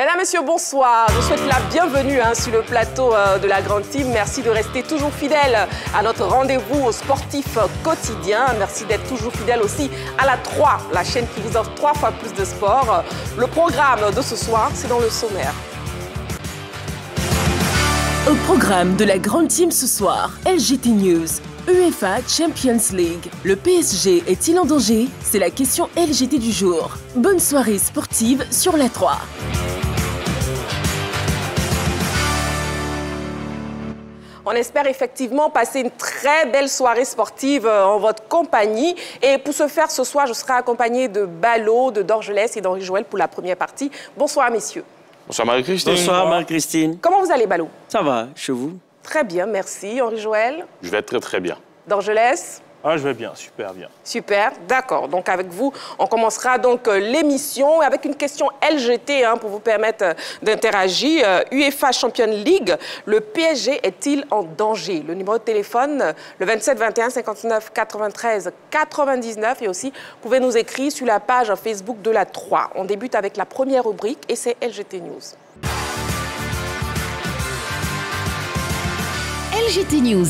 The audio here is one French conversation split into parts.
Mesdames, Messieurs, bonsoir. Je souhaite la bienvenue sur le plateau de la Grande Team. Merci de rester toujours fidèle à notre rendez-vous sportif quotidien. Merci d'être toujours fidèle aussi à la 3, la chaîne qui vous offre 3 fois plus de sport. Le programme de ce soir, c'est dans le sommaire. Au programme de la Grande Team ce soir, LGT News. UEFA Champions League. Le PSG est-il en danger? C'est la question LGT du jour. Bonne soirée sportive sur la 3. On espère effectivement passer une très belle soirée sportive en votre compagnie. Et pour ce faire, ce soir, je serai accompagnée de Balo, de Dorgelès et d'Henri Joël pour la première partie. Bonsoir, messieurs. Bonsoir, Marie-Christine. Bonsoir, Marie-Christine. Comment vous allez, Balo? Ça va, chez vous? Très bien, merci. Henri Joël? Je vais très, très bien. Dorgelès? Ah, je vais bien, super bien. Super, d'accord. Donc avec vous, on commencera donc l'émission avec une question LGT pour vous permettre d'interagir. UEFA Champions League, le PSG est-il en danger? Le numéro de téléphone, le 27 21 59 93 99. Et aussi, vous pouvez nous écrire sur la page Facebook de la 3. On débute avec la première rubrique et c'est LGT News. LGT News.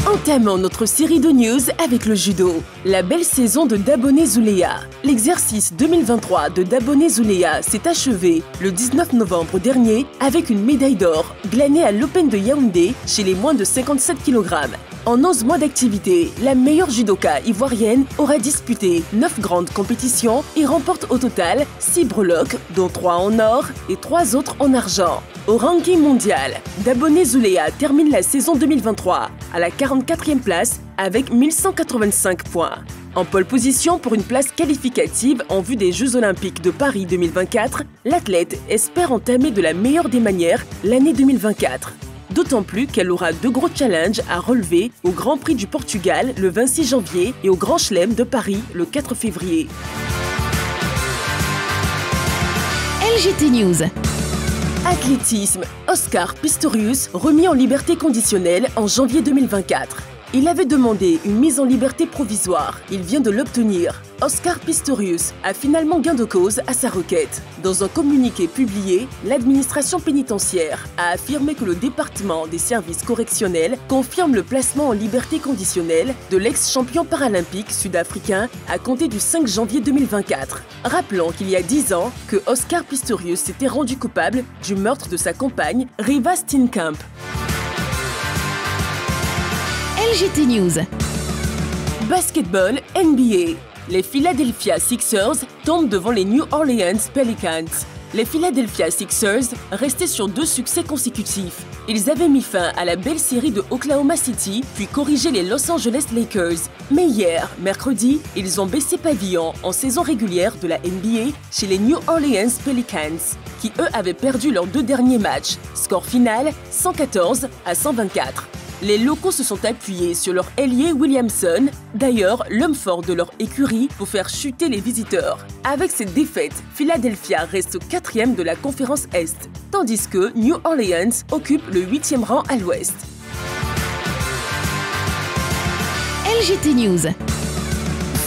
Entamons notre série de news avec le judo. La belle saison de Dabone Zouléa. L'exercice 2023 de Dabone Zouléa s'est achevé le 19 novembre dernier avec une médaille d'or glanée à l'Open de Yaoundé chez les moins de 57 kg. En 11 mois d'activité, la meilleure judoka ivoirienne aura disputé 9 grandes compétitions et remporte au total 6 breloques, dont 3 en or et 3 autres en argent. Au ranking mondial, Dabone Zouléa termine la saison 2023 à la 44e place avec 1185 points. En pole position pour une place qualificative en vue des Jeux Olympiques de Paris 2024, l'athlète espère entamer de la meilleure des manières l'année 2024. D'autant plus qu'elle aura 2 gros challenges à relever au Grand Prix du Portugal le 26 janvier et au Grand Chelem de Paris le 4 février. LGT News. Athlétisme, Oscar Pistorius remis en liberté conditionnelle en janvier 2024. Il avait demandé une mise en liberté provisoire. Il vient de l'obtenir. Oscar Pistorius a finalement gain de cause à sa requête. Dans un communiqué publié, l'administration pénitentiaire a affirmé que le département des services correctionnels confirme le placement en liberté conditionnelle de l'ex-champion paralympique sud-africain à compter du 5 janvier 2024. Rappelons qu'il y a 10 ans que Oscar Pistorius s'était rendu coupable du meurtre de sa compagne, Riva Steenkamp. LGT News. Basketball NBA. Les Philadelphia Sixers tombent devant les New Orleans Pelicans. Les Philadelphia Sixers restaient sur 2 succès consécutifs. Ils avaient mis fin à la belle série de Oklahoma City, puis corrigé les Los Angeles Lakers. Mais hier, mercredi, ils ont baissé pavillon en saison régulière de la NBA chez les New Orleans Pelicans, qui eux avaient perdu leurs 2 derniers matchs. Score final 114 à 124. Les locaux se sont appuyés sur leur ailier Williamson, d'ailleurs l'homme fort de leur écurie, pour faire chuter les visiteurs. Avec cette défaite, Philadelphia reste 4e de la conférence Est, tandis que New Orleans occupe le 8e rang à l'Ouest. LGT News.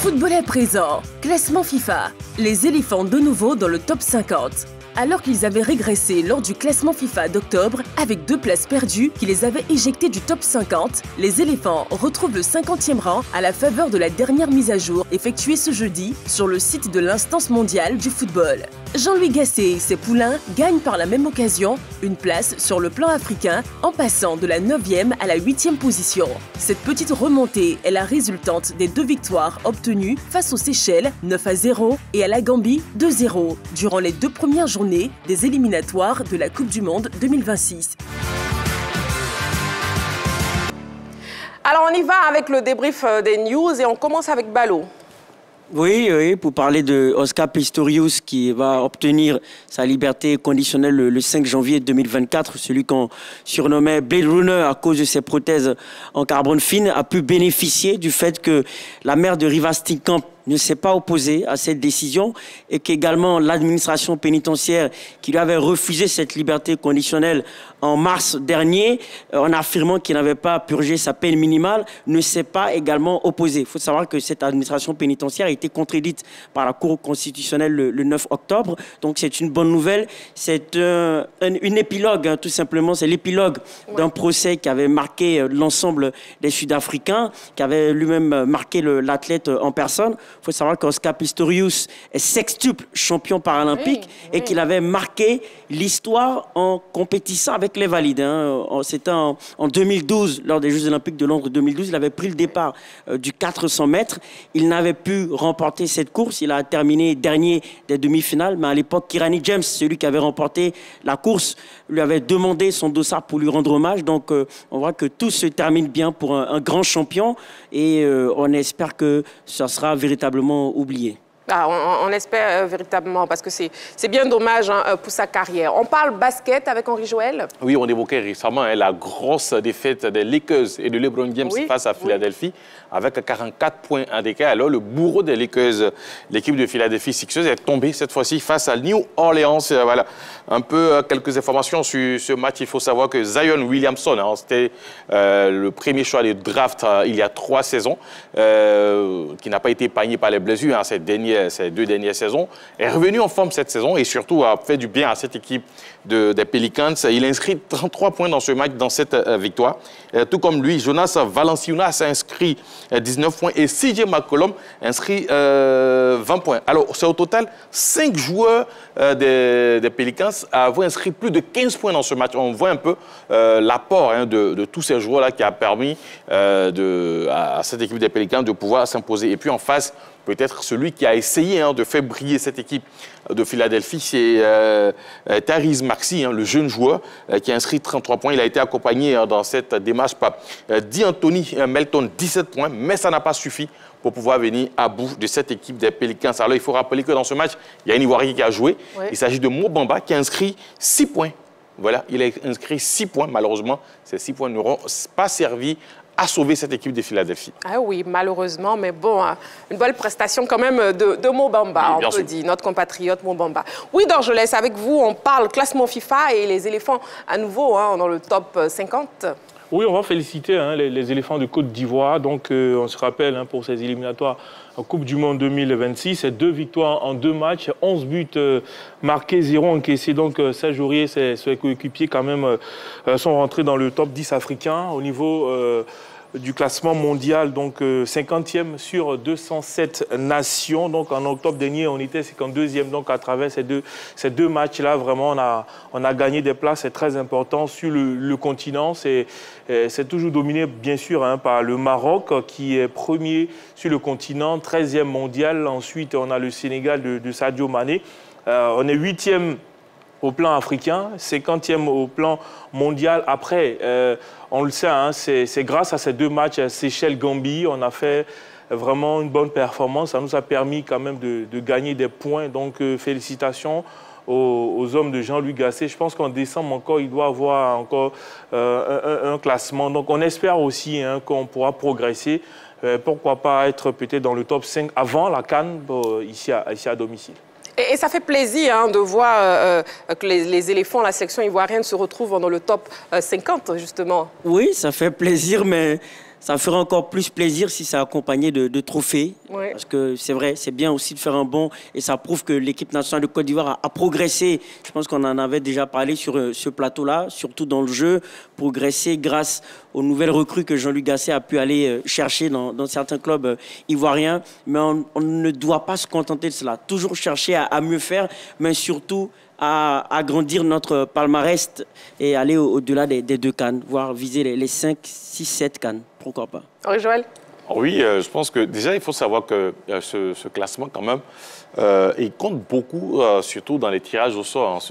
Football à présent, classement FIFA. Les éléphants de nouveau dans le top 50. Alors qu'ils avaient régressé lors du classement FIFA d'octobre avec 2 places perdues qui les avaient éjectés du top 50, les éléphants retrouvent le 50e rang à la faveur de la dernière mise à jour effectuée ce jeudi sur le site de l'instance mondiale du football. Jean-Louis Gasset et ses poulains gagnent par la même occasion une place sur le plan africain en passant de la 9e à la 8e position. Cette petite remontée est la résultante des 2 victoires obtenues face aux Seychelles 9-0 et à la Gambie 2-0 durant les 2 premières journées des éliminatoires de la Coupe du Monde 2026. Alors on y va avec le débrief des news et on commence avec Balo. Oui, pour parler de Oscar Pistorius qui va obtenir sa liberté conditionnelle le 5 janvier 2024. Celui qu'on surnommait Blade Runner à cause de ses prothèses en carbone fine a pu bénéficier du fait que la mère de Riva Steenkamp ne s'est pas opposé à cette décision et qu'également l'administration pénitentiaire qui lui avait refusé cette liberté conditionnelle en mars dernier, en affirmant qu'il n'avait pas purgé sa peine minimale, ne s'est pas également opposé. Il faut savoir que cette administration pénitentiaire a été contredite par la Cour constitutionnelle le 9 octobre. Donc c'est une bonne nouvelle. C'est une épilogue, hein, tout simplement. C'est l'épilogue d'un procès qui avait marqué l'ensemble des Sud-Africains, qui avait lui-même marqué l'athlète en personne. Il faut savoir qu'Oscar Pistorius est sextuple champion paralympique et qu'il avait marqué l'histoire en compétissant avec les valides. Hein. C'était en 2012, lors des Jeux Olympiques de Londres 2012. Il avait pris le départ du 400 mètres. Il n'avait pu remporter cette course. Il a terminé dernier des demi-finales. Mais à l'époque, Kirani James, celui qui avait remporté la course, lui avait demandé son dossard pour lui rendre hommage. Donc, on voit que tout se termine bien pour un grand champion. Et on espère que ça sera véritablement oublié. Ah, on espère véritablement, parce que c'est bien dommage hein, pour sa carrière. On parle basket avec Henri Joël. Oui, on évoquait récemment hein, la grosse défaite des Lakers et de LeBron James face à Philadelphie, avec 44 points en décalage. Alors, le bourreau des Lakers, l'équipe de Philadelphie Sixers, est tombé cette fois-ci face à New Orleans. Voilà, un peu quelques informations sur ce match. Il faut savoir que Zion Williamson, hein, c'était le premier choix de draft il y a 3 saisons, qui n'a pas été épargné par les blessures hein, ces 2 dernières saisons, est revenu en forme cette saison et surtout a fait du bien à cette équipe des Pelicans. Il a inscrit 33 points dans ce match, dans cette victoire. Tout comme lui, Jonas Valanciunas a inscrit 19 points et CJ McCollum a inscrit 20 points. Alors, c'est au total 5 joueurs des Pelicans à avoir inscrit plus de 15 points dans ce match. On voit un peu l'apport hein, de tous ces joueurs-là qui a permis à cette équipe des Pelicans de pouvoir s'imposer. Et puis en face, peut-être celui qui a essayé hein, de faire briller cette équipe de Philadelphie, c'est Tyrese Maxey, hein, le jeune joueur qui a inscrit 33 points. Il a été accompagné hein, dans cette démarche par D'Anthony Melton, 17 points, mais ça n'a pas suffi pour pouvoir venir à bout de cette équipe des Pelicans. Alors, il faut rappeler que dans ce match, il y a un Ivoirien qui a joué. Oui. Il s'agit de Mo Bamba qui a inscrit 6 points. Voilà, il a inscrit 6 points. Malheureusement, ces 6 points n'auront pas servi à sauver cette équipe de Philadelphie. Ah oui, malheureusement, mais bon, une bonne prestation quand même de Mo Bamba, oui, on peut dire, notre compatriote Mo Bamba. Oui, donc je laisse avec vous, on parle classement FIFA et les éléphants à nouveau hein, dans le top 50. Oui, on va féliciter hein, les éléphants de Côte d'Ivoire. Donc, on se rappelle hein, pour ces éliminatoires en Coupe du Monde 2026, c'est 2 victoires en 2 matchs, 11 buts marqués, 0 encaissés. Donc, Serge Aurier, ses coéquipiers quand même sont rentrés dans le top 10 africain au niveau du classement mondial, donc 50e sur 207 nations. Donc en octobre dernier, on était 52e. Donc à travers ces deux matchs-là, vraiment, on a gagné des places. C'est très important sur le continent. C'est toujours dominé, bien sûr, hein, par le Maroc, qui est premier sur le continent, 13e mondial. Ensuite, on a le Sénégal de Sadio Mané. On est 8e au plan africain, 50e au plan mondial. Après, on le sait, hein, c'est grâce à ces 2 matchs, Seychelles-Gambie, on a fait vraiment une bonne performance. Ça nous a permis quand même de gagner des points. Donc, félicitations aux hommes de Jean-Louis Gasset. Je pense qu'en décembre encore, il doit avoir encore un classement. Donc, on espère aussi hein, qu'on pourra progresser. Pourquoi pas être peut-être dans le top 5 avant la CAN ici à domicile. Et ça fait plaisir hein, de voir que les éléphants, la sélection ivoirienne, se retrouvent dans le top 50, justement. Oui, ça fait plaisir, mais ça ferait encore plus plaisir si ça accompagnait de trophées. Oui. Parce que c'est vrai, c'est bien aussi de faire un bond et ça prouve que l'équipe nationale de Côte d'Ivoire a progressé. Je pense qu'on en avait déjà parlé sur ce plateau-là, surtout dans le jeu, progressé grâce aux nouvelles recrues que Jean-Luc Gasset a pu aller chercher dans certains clubs ivoiriens. Mais on ne doit pas se contenter de cela. Toujours chercher à mieux faire, mais surtout à agrandir notre palmarès et aller au-delà des 2 CAN, voire viser les 5, 6, 7 CAN. Pourquoi pas? Oui, Joël? Oui, je pense que déjà, il faut savoir que ce classement, quand même, il compte beaucoup, surtout dans les tirages au sort,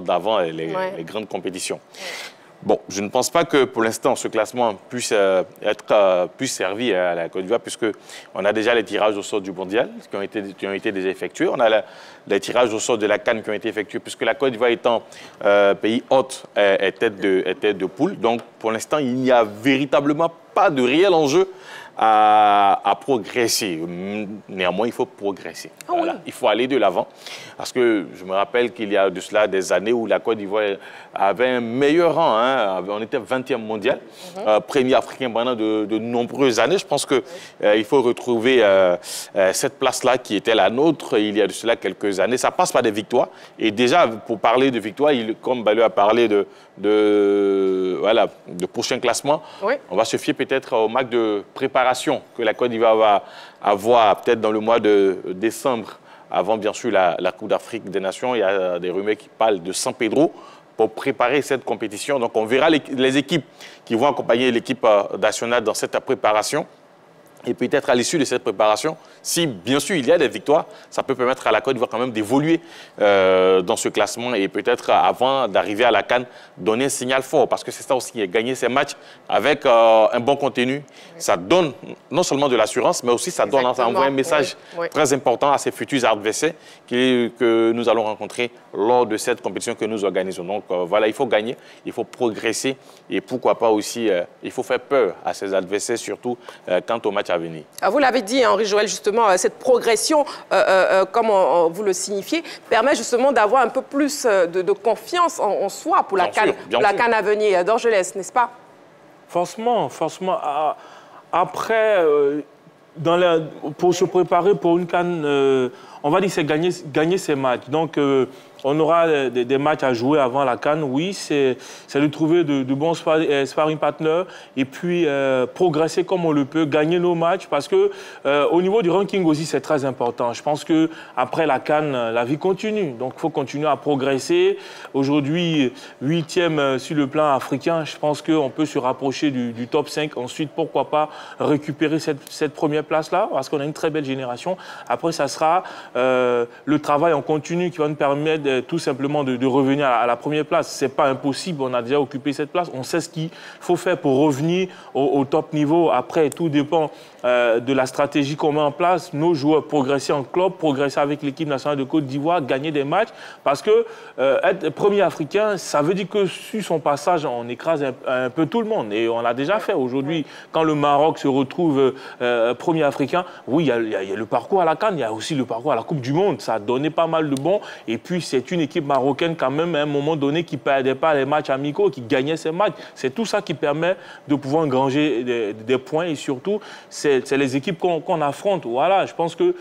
d'avant les grandes compétitions. Bon, je ne pense pas que pour l'instant, ce classement puisse servir à la Côte d'Ivoire, puisqu'on a déjà les tirages au sort du mondial qui ont été déjà effectués. On a les tirages au sort de la CAN qui ont été effectués, puisque la Côte d'Ivoire étant pays hôte est tête de poule. Donc, pour l'instant, il n'y a véritablement pas de réel enjeu à progresser. Néanmoins, il faut progresser. Ah, voilà. oui. Il faut aller de l'avant. Parce que je me rappelle qu'il y a de cela des années où la Côte d'Ivoire avait un meilleur rang. Hein. On était 20e mondial, premier africain pendant de nombreuses années. Je pense qu'il faut retrouver cette place-là qui était la nôtre il y a de cela quelques années. Ça passe par des victoires. Et déjà, pour parler de victoires, comme Balou a parlé de prochain classement, oui. On va se fier peut-être au match de préparation que la Côte d'Ivoire va avoir peut-être dans le mois de décembre, avant bien sûr la Coupe d'Afrique des Nations. Il y a des rumeurs qui parlent de San Pedro pour préparer cette compétition. Donc on verra les équipes qui vont accompagner l'équipe nationale dans cette préparation. Et peut-être à l'issue de cette préparation, si bien sûr il y a des victoires, ça peut permettre à la Côte d'Ivoire quand même d'évoluer dans ce classement et peut-être avant d'arriver à la CAN, donner un signal fort. Parce que c'est ça aussi, gagner ces matchs avec un bon contenu, ça donne non seulement de l'assurance, mais aussi ça donne un message très important à ces futurs adversaires que nous allons rencontrer lors de cette compétition que nous organisons. Donc voilà, il faut gagner, il faut progresser et pourquoi pas aussi, il faut faire peur à ces adversaires, surtout quant au match à venir. Vous l'avez dit, Henri Joël, justement, cette progression, comme vous le signifiez, permet justement d'avoir un peu plus de confiance en soi pour la CAN à venir. Dorgelès, n'est-ce pas? Forcément. Après, pour se préparer pour une CAN, on va dire que c'est gagner ces matchs. Donc, on aura des matchs à jouer avant la CAN, oui, c'est de trouver de bons sparring partners et puis progresser comme on le peut, gagner nos matchs parce que au niveau du ranking aussi, c'est très important. Je pense qu'après la CAN, la vie continue. Donc, il faut continuer à progresser. Aujourd'hui, 8e sur le plan africain, je pense qu'on peut se rapprocher du top 5. Ensuite, pourquoi pas récupérer cette première place-là parce qu'on a une très belle génération. Après, ça sera le travail en continu qui va nous permettre tout simplement de revenir à la première place. Ce n'est pas impossible, on a déjà occupé cette place. On sait ce qu'il faut faire pour revenir au top niveau. Après, tout dépend de la stratégie qu'on met en place. Nos joueurs progresser en club, progresser avec l'équipe nationale de Côte d'Ivoire, gagner des matchs. Parce que être premier africain, ça veut dire que sur son passage, on écrase un peu tout le monde. Et on l'a déjà fait. Aujourd'hui, quand le Maroc se retrouve premier africain, oui, il y a le parcours à la CAN, il y a aussi le parcours à la Coupe du Monde. Ça a donné pas mal de bons. Et puis, c'est une équipe marocaine quand même, à un moment donné, qui ne perdait pas les matchs amicaux, qui gagnait ses matchs. C'est tout ça qui permet de pouvoir engranger des points. Et surtout, c'est les équipes qu'on affronte. Voilà, je pense que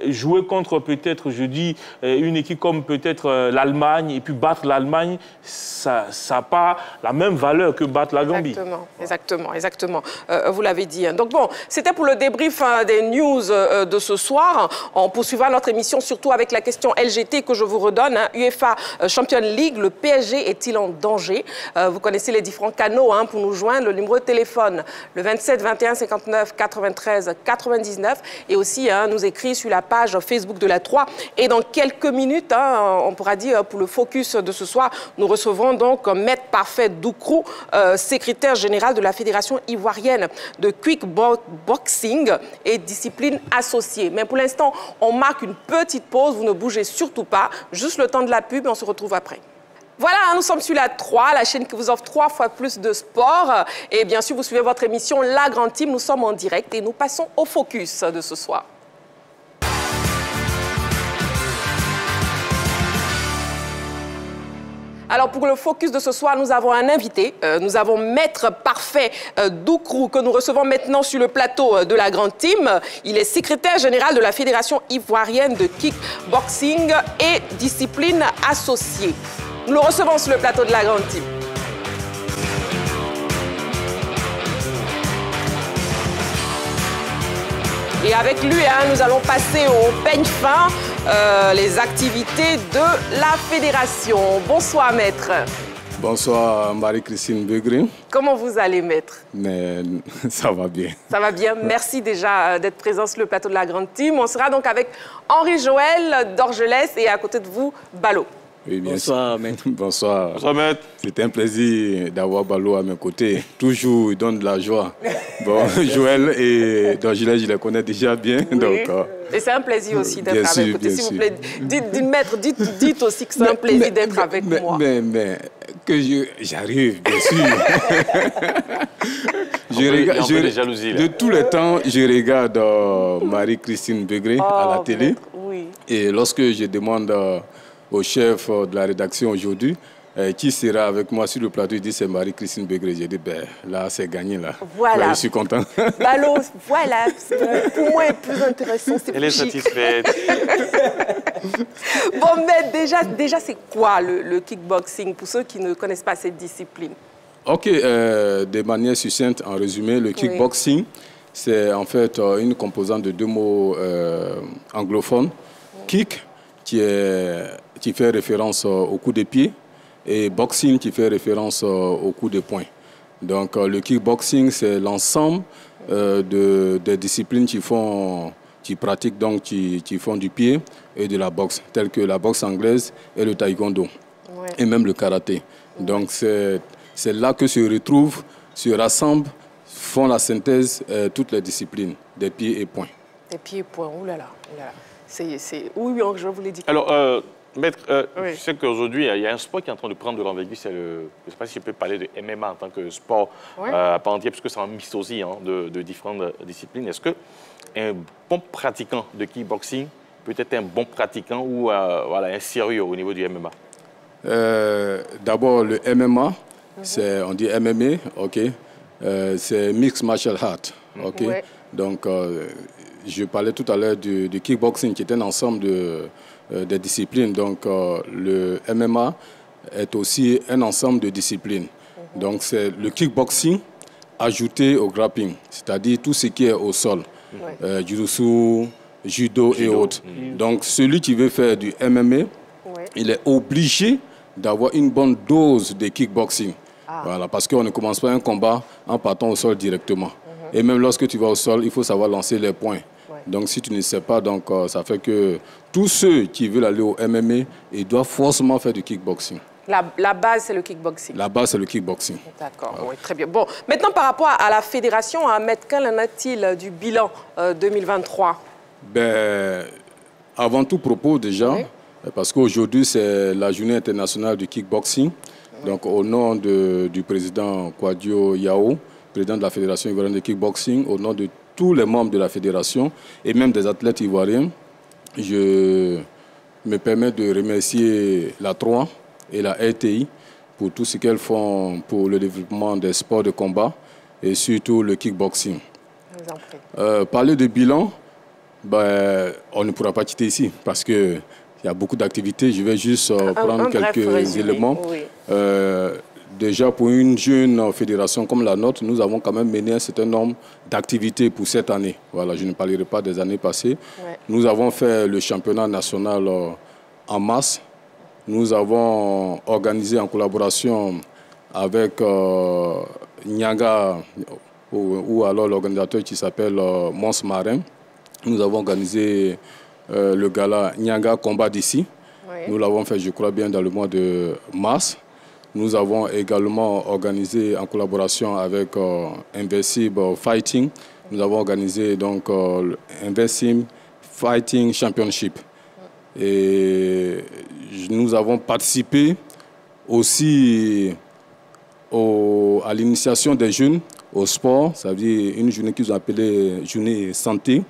jouer contre peut-être, je dis, une équipe comme peut-être l'Allemagne, et puis battre l'Allemagne, ça n'a pas la même valeur que battre la Gambie. Exactement. Vous l'avez dit. Donc bon, c'était pour le débrief des news de ce soir. On poursuivra notre émission surtout avec la question LGT que je vous redonne. UEFA Champions League, le PSG est-il en danger? Vous connaissez les différents canaux pour nous joindre. Le numéro de téléphone, le 27 21 59 93 99. Et aussi nous écrire sur la page Facebook de la 3. Et dans quelques minutes, on pourra dire pour le focus de ce soir, nous recevrons donc Maître Parfait Doukrou, secrétaire général de la Fédération ivoirienne de kickboxing et discipline associée. Mais pour l'instant, on marque une petite pause. Vous ne bougez surtout pas. Juste le temps de la pub et on se retrouve après. Voilà, nous sommes sur la 3, la chaîne qui vous offre 3 fois plus de sport. Et bien sûr, vous suivez votre émission La Grande Team. Nous sommes en direct et nous passons au focus de ce soir. Alors, pour le focus de ce soir, nous avons un invité. Nous avons Maître Parfait Doukrou, que nous recevons maintenant sur le plateau de la Grande Team. Il est secrétaire général de la Fédération ivoirienne de kickboxing et discipline associée. Nous le recevons sur le plateau de la Grande Team. Et avec lui, nous allons passer au peigne fin, les activités de la Fédération. Bonsoir, Maître. Bonsoir, Marie-Christine Begrin. Comment vous allez, Maître? Mais ça va bien. Ça va bien. Merci déjà d'être présent sur le plateau de la Grande Team. On sera donc avec Henri Joël, Dorgelès et à côté de vous, Balou. Oui, bien Bonsoir, Maître. Bonsoir. Bonsoir, Maître. C'est un plaisir d'avoir Balou à mes côtés. Toujours, il donne de la joie. Bon, Joël et Dorgelès, je les connais déjà bien. Oui. Donc, et c'est un plaisir aussi d'être avec vous. S'il vous plaît, dites, Maître, dites aussi que c'est un plaisir d'être avec moi. Mais que j'arrive, bien sûr. De tous les temps, je regarde Marie-Christine Begré à la télé. Oui. Et lorsque je demande au chef de la rédaction aujourd'hui, qui sera avec moi sur le plateau, il dit c'est Marie-Christine Begré. J'ai dit, ben là, c'est gagné, là. Voilà. Ouais, je suis content. Ballot, voilà. Pour moi, le plus intéressant, c'est Elle est satisfaite. Bon, mais déjà c'est quoi le kickboxing, pour ceux qui ne connaissent pas cette discipline? Ok, de manière succincte, en résumé, le kickboxing, c'est en fait une composante de deux mots anglophones. Kick, qui fait référence au coup de pied, et boxing, qui fait référence au coup de poing. Donc, le kickboxing, c'est l'ensemble des disciplines qui pratiquent, donc qui font du pied et de la boxe, telles que la boxe anglaise et le taekwondo, et même le karaté. Donc, c'est là que se rassemblent, font la synthèse toutes les disciplines, des pieds et poings. Des pieds et poings, oulala. Oui, je vous l'ai dit. Alors, Maître, je sais qu'aujourd'hui, il y a un sport qui est en train de prendre de l'envergure, c'est le... Je ne sais pas si je peux parler de MMA en tant que sport à part entière, parce que c'est un mix aussi de différentes disciplines. Est-ce qu'un bon pratiquant de kickboxing peut être un bon pratiquant ou voilà, un sérieux au niveau du MMA? D'abord, le MMA, on dit MMA, ok. C'est Mixed Martial Art, ok. Donc, je parlais tout à l'heure du kickboxing, qui est un ensemble de disciplines. Donc, le MMA est aussi un ensemble de disciplines. Donc, c'est le kickboxing ajouté au grappling, c'est-à-dire tout ce qui est au sol, jiu-jitsu, judo et autres. Donc, celui qui veut faire du MMA, il est obligé d'avoir une bonne dose de kickboxing. Voilà, parce qu'on ne commence pas un combat en partant au sol directement. Et même lorsque tu vas au sol, il faut savoir lancer les points. Donc, si tu ne sais pas, donc, ça fait que tous ceux qui veulent aller au MMA, ils doivent forcément faire du kickboxing. La base, c'est le kickboxing. La base, c'est le kickboxing. D'accord, oui, très bien. Bon, maintenant, par rapport à la fédération, Maître, qu'en est-il du bilan 2023? Ben, avant tout propos, déjà, parce qu'aujourd'hui, c'est la journée internationale du kickboxing. Donc, au nom du président Kwadio Yao, président de la Fédération ivoirienne de kickboxing, au nom de tous les membres de la fédération et même des athlètes ivoiriens, je me permets de remercier la 3 et la RTI pour tout ce qu'elles font pour le développement des sports de combat et surtout le kickboxing. Parler de bilan, ben, on ne pourra pas quitter ici parce qu'il y a beaucoup d'activités. Je vais juste prendre quelques éléments. Déjà, pour une jeune fédération comme la nôtre, nous avons quand même mené un certain nombre d'activités pour cette année. Voilà, je ne parlerai pas des années passées. Nous avons fait le championnat national en mars. Nous avons organisé en collaboration avec Niaga, ou alors l'organisateur qui s'appelle Mons Marin. Nous avons organisé le gala Niaga Combat d'ici. Nous l'avons fait, je crois bien, dans le mois de mars. Nous avons également organisé en collaboration avec Invincible Fighting. Nous avons organisé donc Invincible Fighting Championship. Et nous avons participé aussi à l'initiation des jeunes au sport, ça veut dire une journée qu'ils ont appelée journée santé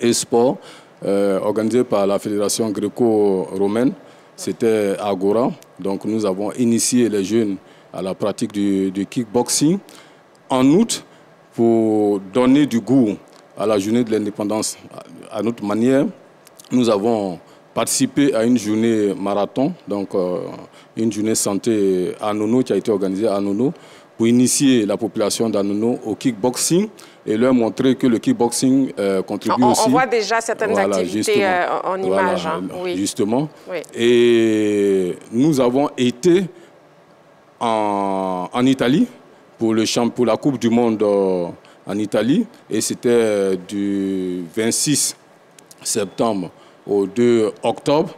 et sport, organisée par la Fédération gréco-romaine. C'était à Agora. Donc nous avons initié les jeunes à la pratique du kickboxing. En août, pour donner du goût à la journée de l'indépendance à notre manière, nous avons participé à une journée marathon, donc une journée santé à Nono qui a été organisée à Nono pour initier la population d'Anono au kickboxing et leur montrer que le kickboxing contribue aussi. On voit déjà certaines activités en images. Voilà, justement. Et nous avons été en Italie pour la Coupe du Monde en Italie. Et c'était du 26 septembre au 2 octobre.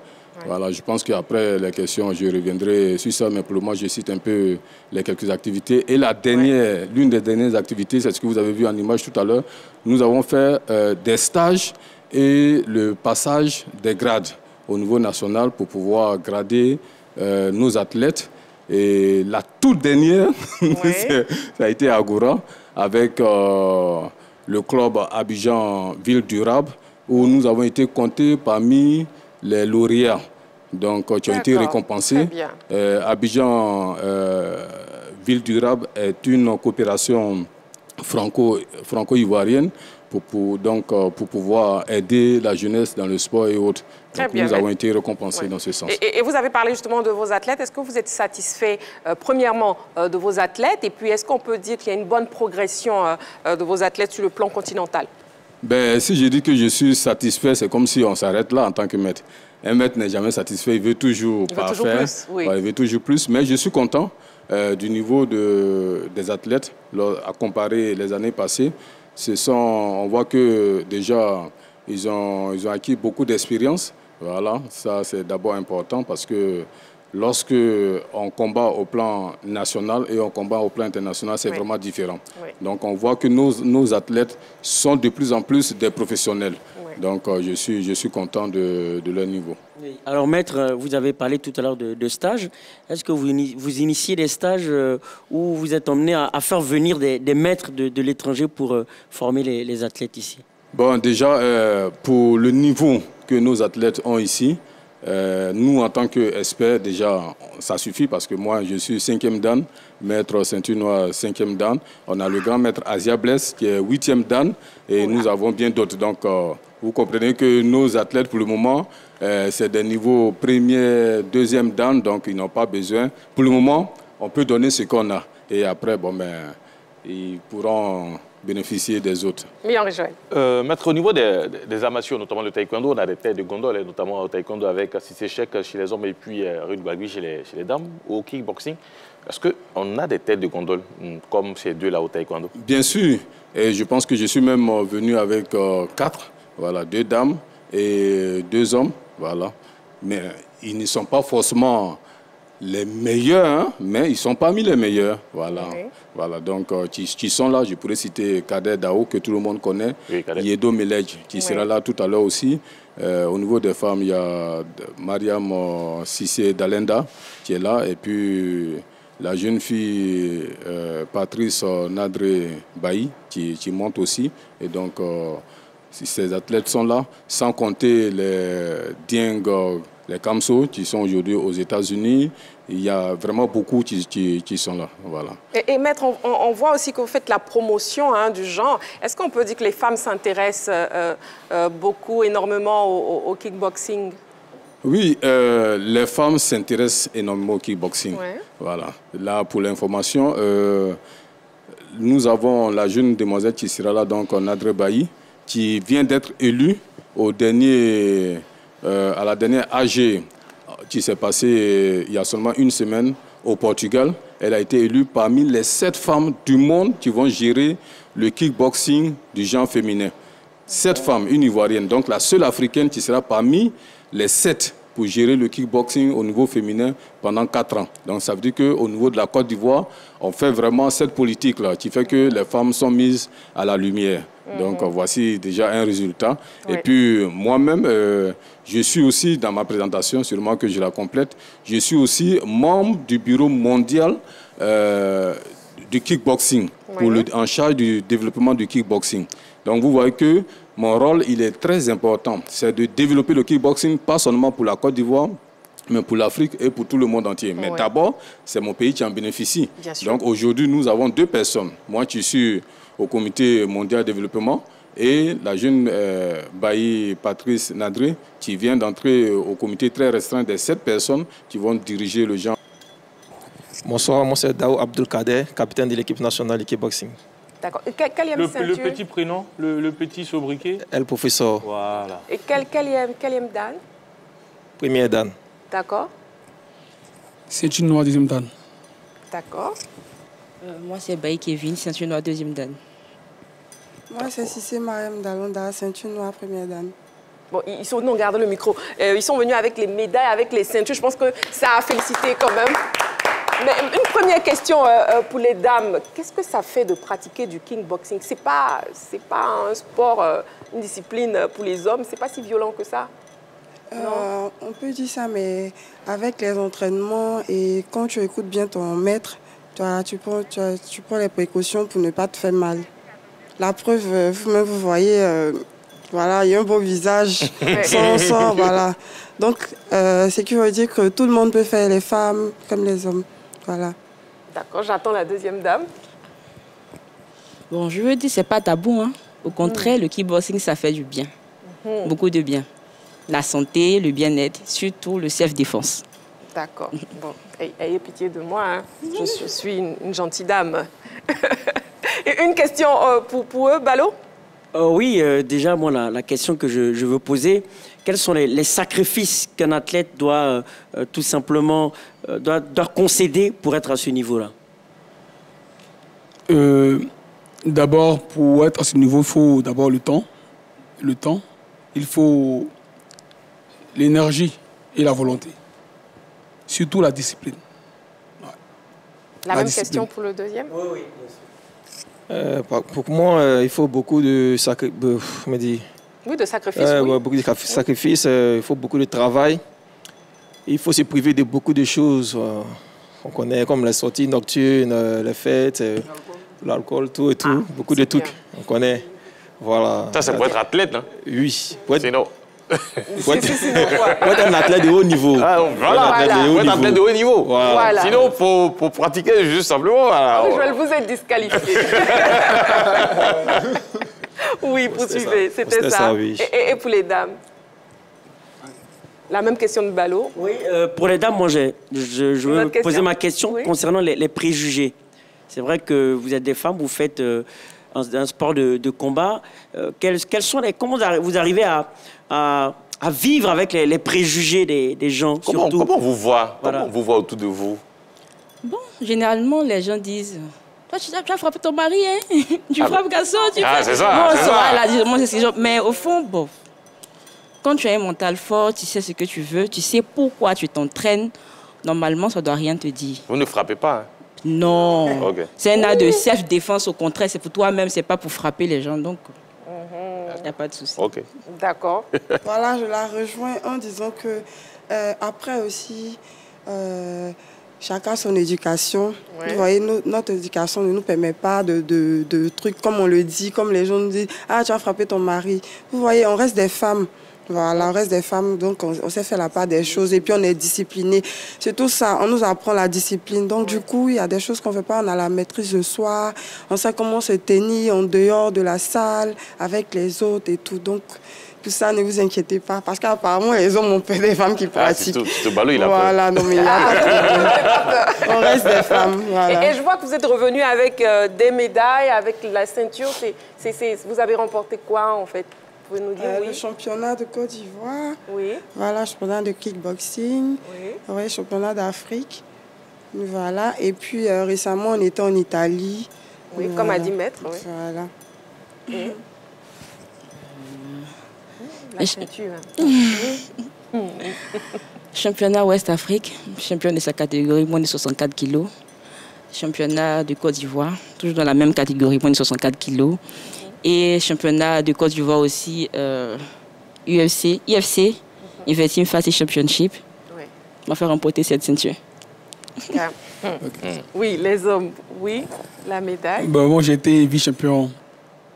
Voilà, je pense qu'après les questions, je reviendrai sur ça, mais pour le moment, je cite un peu les quelques activités. Et la dernière, l'une des dernières activités, c'est ce que vous avez vu en image tout à l'heure. Nous avons fait des stages et le passage des grades au niveau national pour pouvoir grader nos athlètes Et la toute dernière, ça a été à Goura, avec le club Abidjan Ville Durable, où nous avons été comptés parmi les lauréats. Donc, qui ont été récompensés. Abidjan Ville Durable est une coopération franco-ivoirienne pour pouvoir aider la jeunesse dans le sport et autres. Donc, nous avons été récompensés dans ce sens. Et vous avez parlé justement de vos athlètes. Est-ce que vous êtes satisfait, premièrement, de vos athlètes? Et puis, est-ce qu'on peut dire qu'il y a une bonne progression de vos athlètes sur le plan continental? Ben, si je dis que je suis satisfait, c'est comme si on s'arrête là en tant que maître. Un maître n'est jamais satisfait, il veut toujours parfaire. Il veut toujours plus. Mais je suis content du niveau des athlètes à comparer les années passées. On voit que déjà, ils ont acquis beaucoup d'expérience. Voilà, ça c'est d'abord important parce que lorsque on combat au plan national et on combat au plan international, c'est vraiment différent. Donc on voit que nos athlètes sont de plus en plus des professionnels. Donc je suis content de leur niveau. Alors maître, vous avez parlé tout à l'heure de stages. Est-ce que vous initiez des stages où vous êtes emmené à faire venir des maîtres de l'étranger pour former les athlètes ici? Bon, déjà, pour le niveau que nos athlètes ont ici, nous, en tant qu'experts, déjà, ça suffit parce que moi, je suis 5e dan, maître ceinture noire 5e dan. On a le grand maître Asia Bless qui est 8e dan et nous avons bien d'autres. Donc, vous comprenez que nos athlètes, pour le moment, c'est des niveaux 1er, 2e dan, donc ils n'ont pas besoin. Pour le moment, on peut donner ce qu'on a. Et après, bon, ben, ils pourront bénéficier des autres. Maître, au niveau des amateurs, notamment le taekwondo, on a des têtes de gondole, notamment au taekwondo avec Cissé Chek chez les hommes et puis Ruth Bagui chez les dames. Au kickboxing, est-ce qu'on a des têtes de gondole comme ces deux-là au taekwondo? Bien sûr. Et je pense que je suis même venu avec 4, voilà, 2 dames et 2 hommes. Voilà. Mais ils ne sont pas forcément les meilleurs, hein, mais ils sont parmi les meilleurs. Voilà. Voilà, donc qui sont là, je pourrais citer Kader Dao, que tout le monde connaît, Yedo Melej, qui sera là tout à l'heure aussi. Au niveau des femmes, il y a Mariam Sissé Dalenda qui est là, et puis la jeune fille Patrice Nadre Bailly qui monte aussi. Et donc, ces athlètes sont là, sans compter les Dieng, les Kamso, qui sont aujourd'hui aux États-Unis. Il y a vraiment beaucoup qui sont là. Voilà. Et maître, on voit aussi que vous faites la promotion du genre. Est-ce qu'on peut dire que les femmes s'intéressent beaucoup, énormément au kickboxing? Oui, les femmes s'intéressent énormément au kickboxing. Voilà. Là, pour l'information, nous avons la jeune demoiselle qui sera là, donc Nadre Bailly, qui vient d'être élue à la dernière AG qui s'est passée il y a seulement une semaine au Portugal. Elle a été élue parmi les 7 femmes du monde qui vont gérer le kickboxing du genre féminin. 7 femmes, une ivoirienne, donc la seule africaine qui sera parmi les 7 pour gérer le kickboxing au niveau féminin pendant 4 ans. Donc ça veut dire qu'au niveau de la Côte d'Ivoire, on fait vraiment cette politique-là qui fait que les femmes sont mises à la lumière. Donc voici déjà un résultat. Et puis moi-même, je suis aussi dans ma présentation, sûrement que je la complète, je suis aussi membre du bureau mondial du kickboxing, en charge du développement du kickboxing. Donc vous voyez que mon rôle, il est très important. C'est de développer le kickboxing, pas seulement pour la Côte d'Ivoire, mais pour l'Afrique et pour tout le monde entier. Mais d'abord, c'est mon pays qui en bénéficie. Donc aujourd'hui, nous avons 2 personnes. Moi, qui suis au comité mondial de développement et la jeune Bailly Patrice Nadre qui vient d'entrer au comité très restreint des 7 personnes qui vont diriger le genre. Bonsoir, moi c'est Dao Abdelkader, capitaine de l'équipe nationale de kickboxing. D'accord. Le petit prénom, le petit sobriquet? El Professeur. Voilà. Et quel dan? Premier dan. D'accord. Ceinture noire, 2e dan. D'accord. Moi, c'est Baï Kevin, ceinture noire, 2e dan. Moi, c'est Cissé Mariam Dalonda, ceinture noire, 1er dan. Bon, non, gardez le micro. Ils sont venus avec les médailles, avec les ceintures. Je pense que ça a félicité quand même. Mais une première question pour les dames. Qu'est-ce que ça fait de pratiquer du kickboxing? C'est pas un sport, une discipline pour les hommes. C'est pas si violent que ça? On On peut dire ça, mais avec les entraînements et quand tu écoutes bien ton maître, tu prends les précautions pour ne pas te faire mal. La preuve, vous-même, vous voyez, voilà, il y a un beau visage, sans, voilà. Donc, ce qui veut dire que tout le monde peut faire, les femmes comme les hommes, voilà. D'accord, j'attends la deuxième dame. Bon, je veux dire, c'est pas tabou, hein. Au contraire, le kickboxing, ça fait du bien. Beaucoup de bien. La santé, le bien-être, surtout le self-défense. D'accord. Bon, ayez pitié de moi, hein. Je suis une gentille dame. Et une question pour eux, Balo? Oui, déjà, moi, la question que je veux poser, quels sont les sacrifices qu'un athlète doit tout simplement doit concéder pour être à ce niveau-là? D'abord, pour être à ce niveau, il faut d'abord le temps. Le temps. Il faut l'énergie et la volonté. Surtout la discipline. Ouais. La même question pour le deuxième? Oui, pour moi, il faut beaucoup de sacrifices. Oui, de sacrifices. Oui. Beaucoup de sacrifices, il faut beaucoup de travail. Il faut se priver de beaucoup de choses. On connaît comme les sorties nocturnes, les fêtes, l'alcool, tout et tout. Beaucoup de trucs. On connaît. Voilà. Ça, c'est pour être athlète, hein? Oui. Sinon... Pour être un athlète de haut niveau. Ah, voilà, pour être athlète de haut niveau. Voilà. Sinon, pour pratiquer juste simplement... Voilà. Joël, vous êtes disqualifié. Oui, poursuivez, c'était ça. Oui. Et pour les dames? La même question de Balo. Oui, pour les dames, moi, je veux poser ma question concernant les préjugés. C'est vrai que vous êtes des femmes, vous faites un sport de combat. Quels sont comment vous arrivez à vivre avec les préjugés des gens? Comment vous voit autour de vous? Bon, généralement, les gens disent... Toi, tu as frappé ton mari, hein? Tu frappes garçon, tu fais... C'est ça, c'est ça. Mais au fond, bon, quand tu as un mental fort, tu sais ce que tu veux, tu sais pourquoi tu t'entraînes, normalement, ça ne doit rien te dire. Vous ne frappez pas, hein? Non. Okay. C'est un acte de self-défense, au contraire, c'est pour toi-même, c'est pas pour frapper les gens, donc il n'y a pas de souci. Ok. D'accord. Voilà, je la rejoins en disant que après aussi... chacun son éducation. Ouais. Vous voyez, notre éducation ne nous permet pas de trucs comme on le dit, comme les gens nous disent « Ah, tu as frappé ton mari ». Vous voyez, on reste des femmes. Voilà, on reste des femmes, donc on sait faire la part des choses et puis on est discipliné. C'est tout ça, on nous apprend la discipline. Donc du coup, il y a des choses qu'on ne fait pas, on a la maîtrise le soir, on sait comment se tenir en dehors de la salle, avec les autres et tout. Donc tout ça, ne vous inquiétez pas, parce qu'apparemment, les hommes ont peur des femmes qui pratiquent. Ce ballon, il a peur. Voilà, non mais il n'y a pas de problème. On reste des femmes, voilà. Et je vois que vous êtes revenu avec des médailles, avec la ceinture. Vous avez remporté quoi, en fait? Vous pouvez nous dire, oui. Le championnat de Côte d'Ivoire. Oui. Voilà, championnat de kickboxing. Oui. Ouais, championnat d'Afrique. Voilà. Et puis récemment, on était en Italie. Oui, voilà. Comme a dit Maître. Oui. Voilà. Et la ceinture. Championnat Ouest-Afrique, champion de sa catégorie, moins de 64 kilos. Championnat de Côte d'Ivoire, toujours dans la même catégorie, moins de 64 kilos. Et championnat de Côte d'Ivoire aussi, IFC, Invertim Fast Championship. Oui. On va faire remporter cette ceinture. Oui, les hommes, oui, la médaille. Ben, moi, j'ai été vice-champion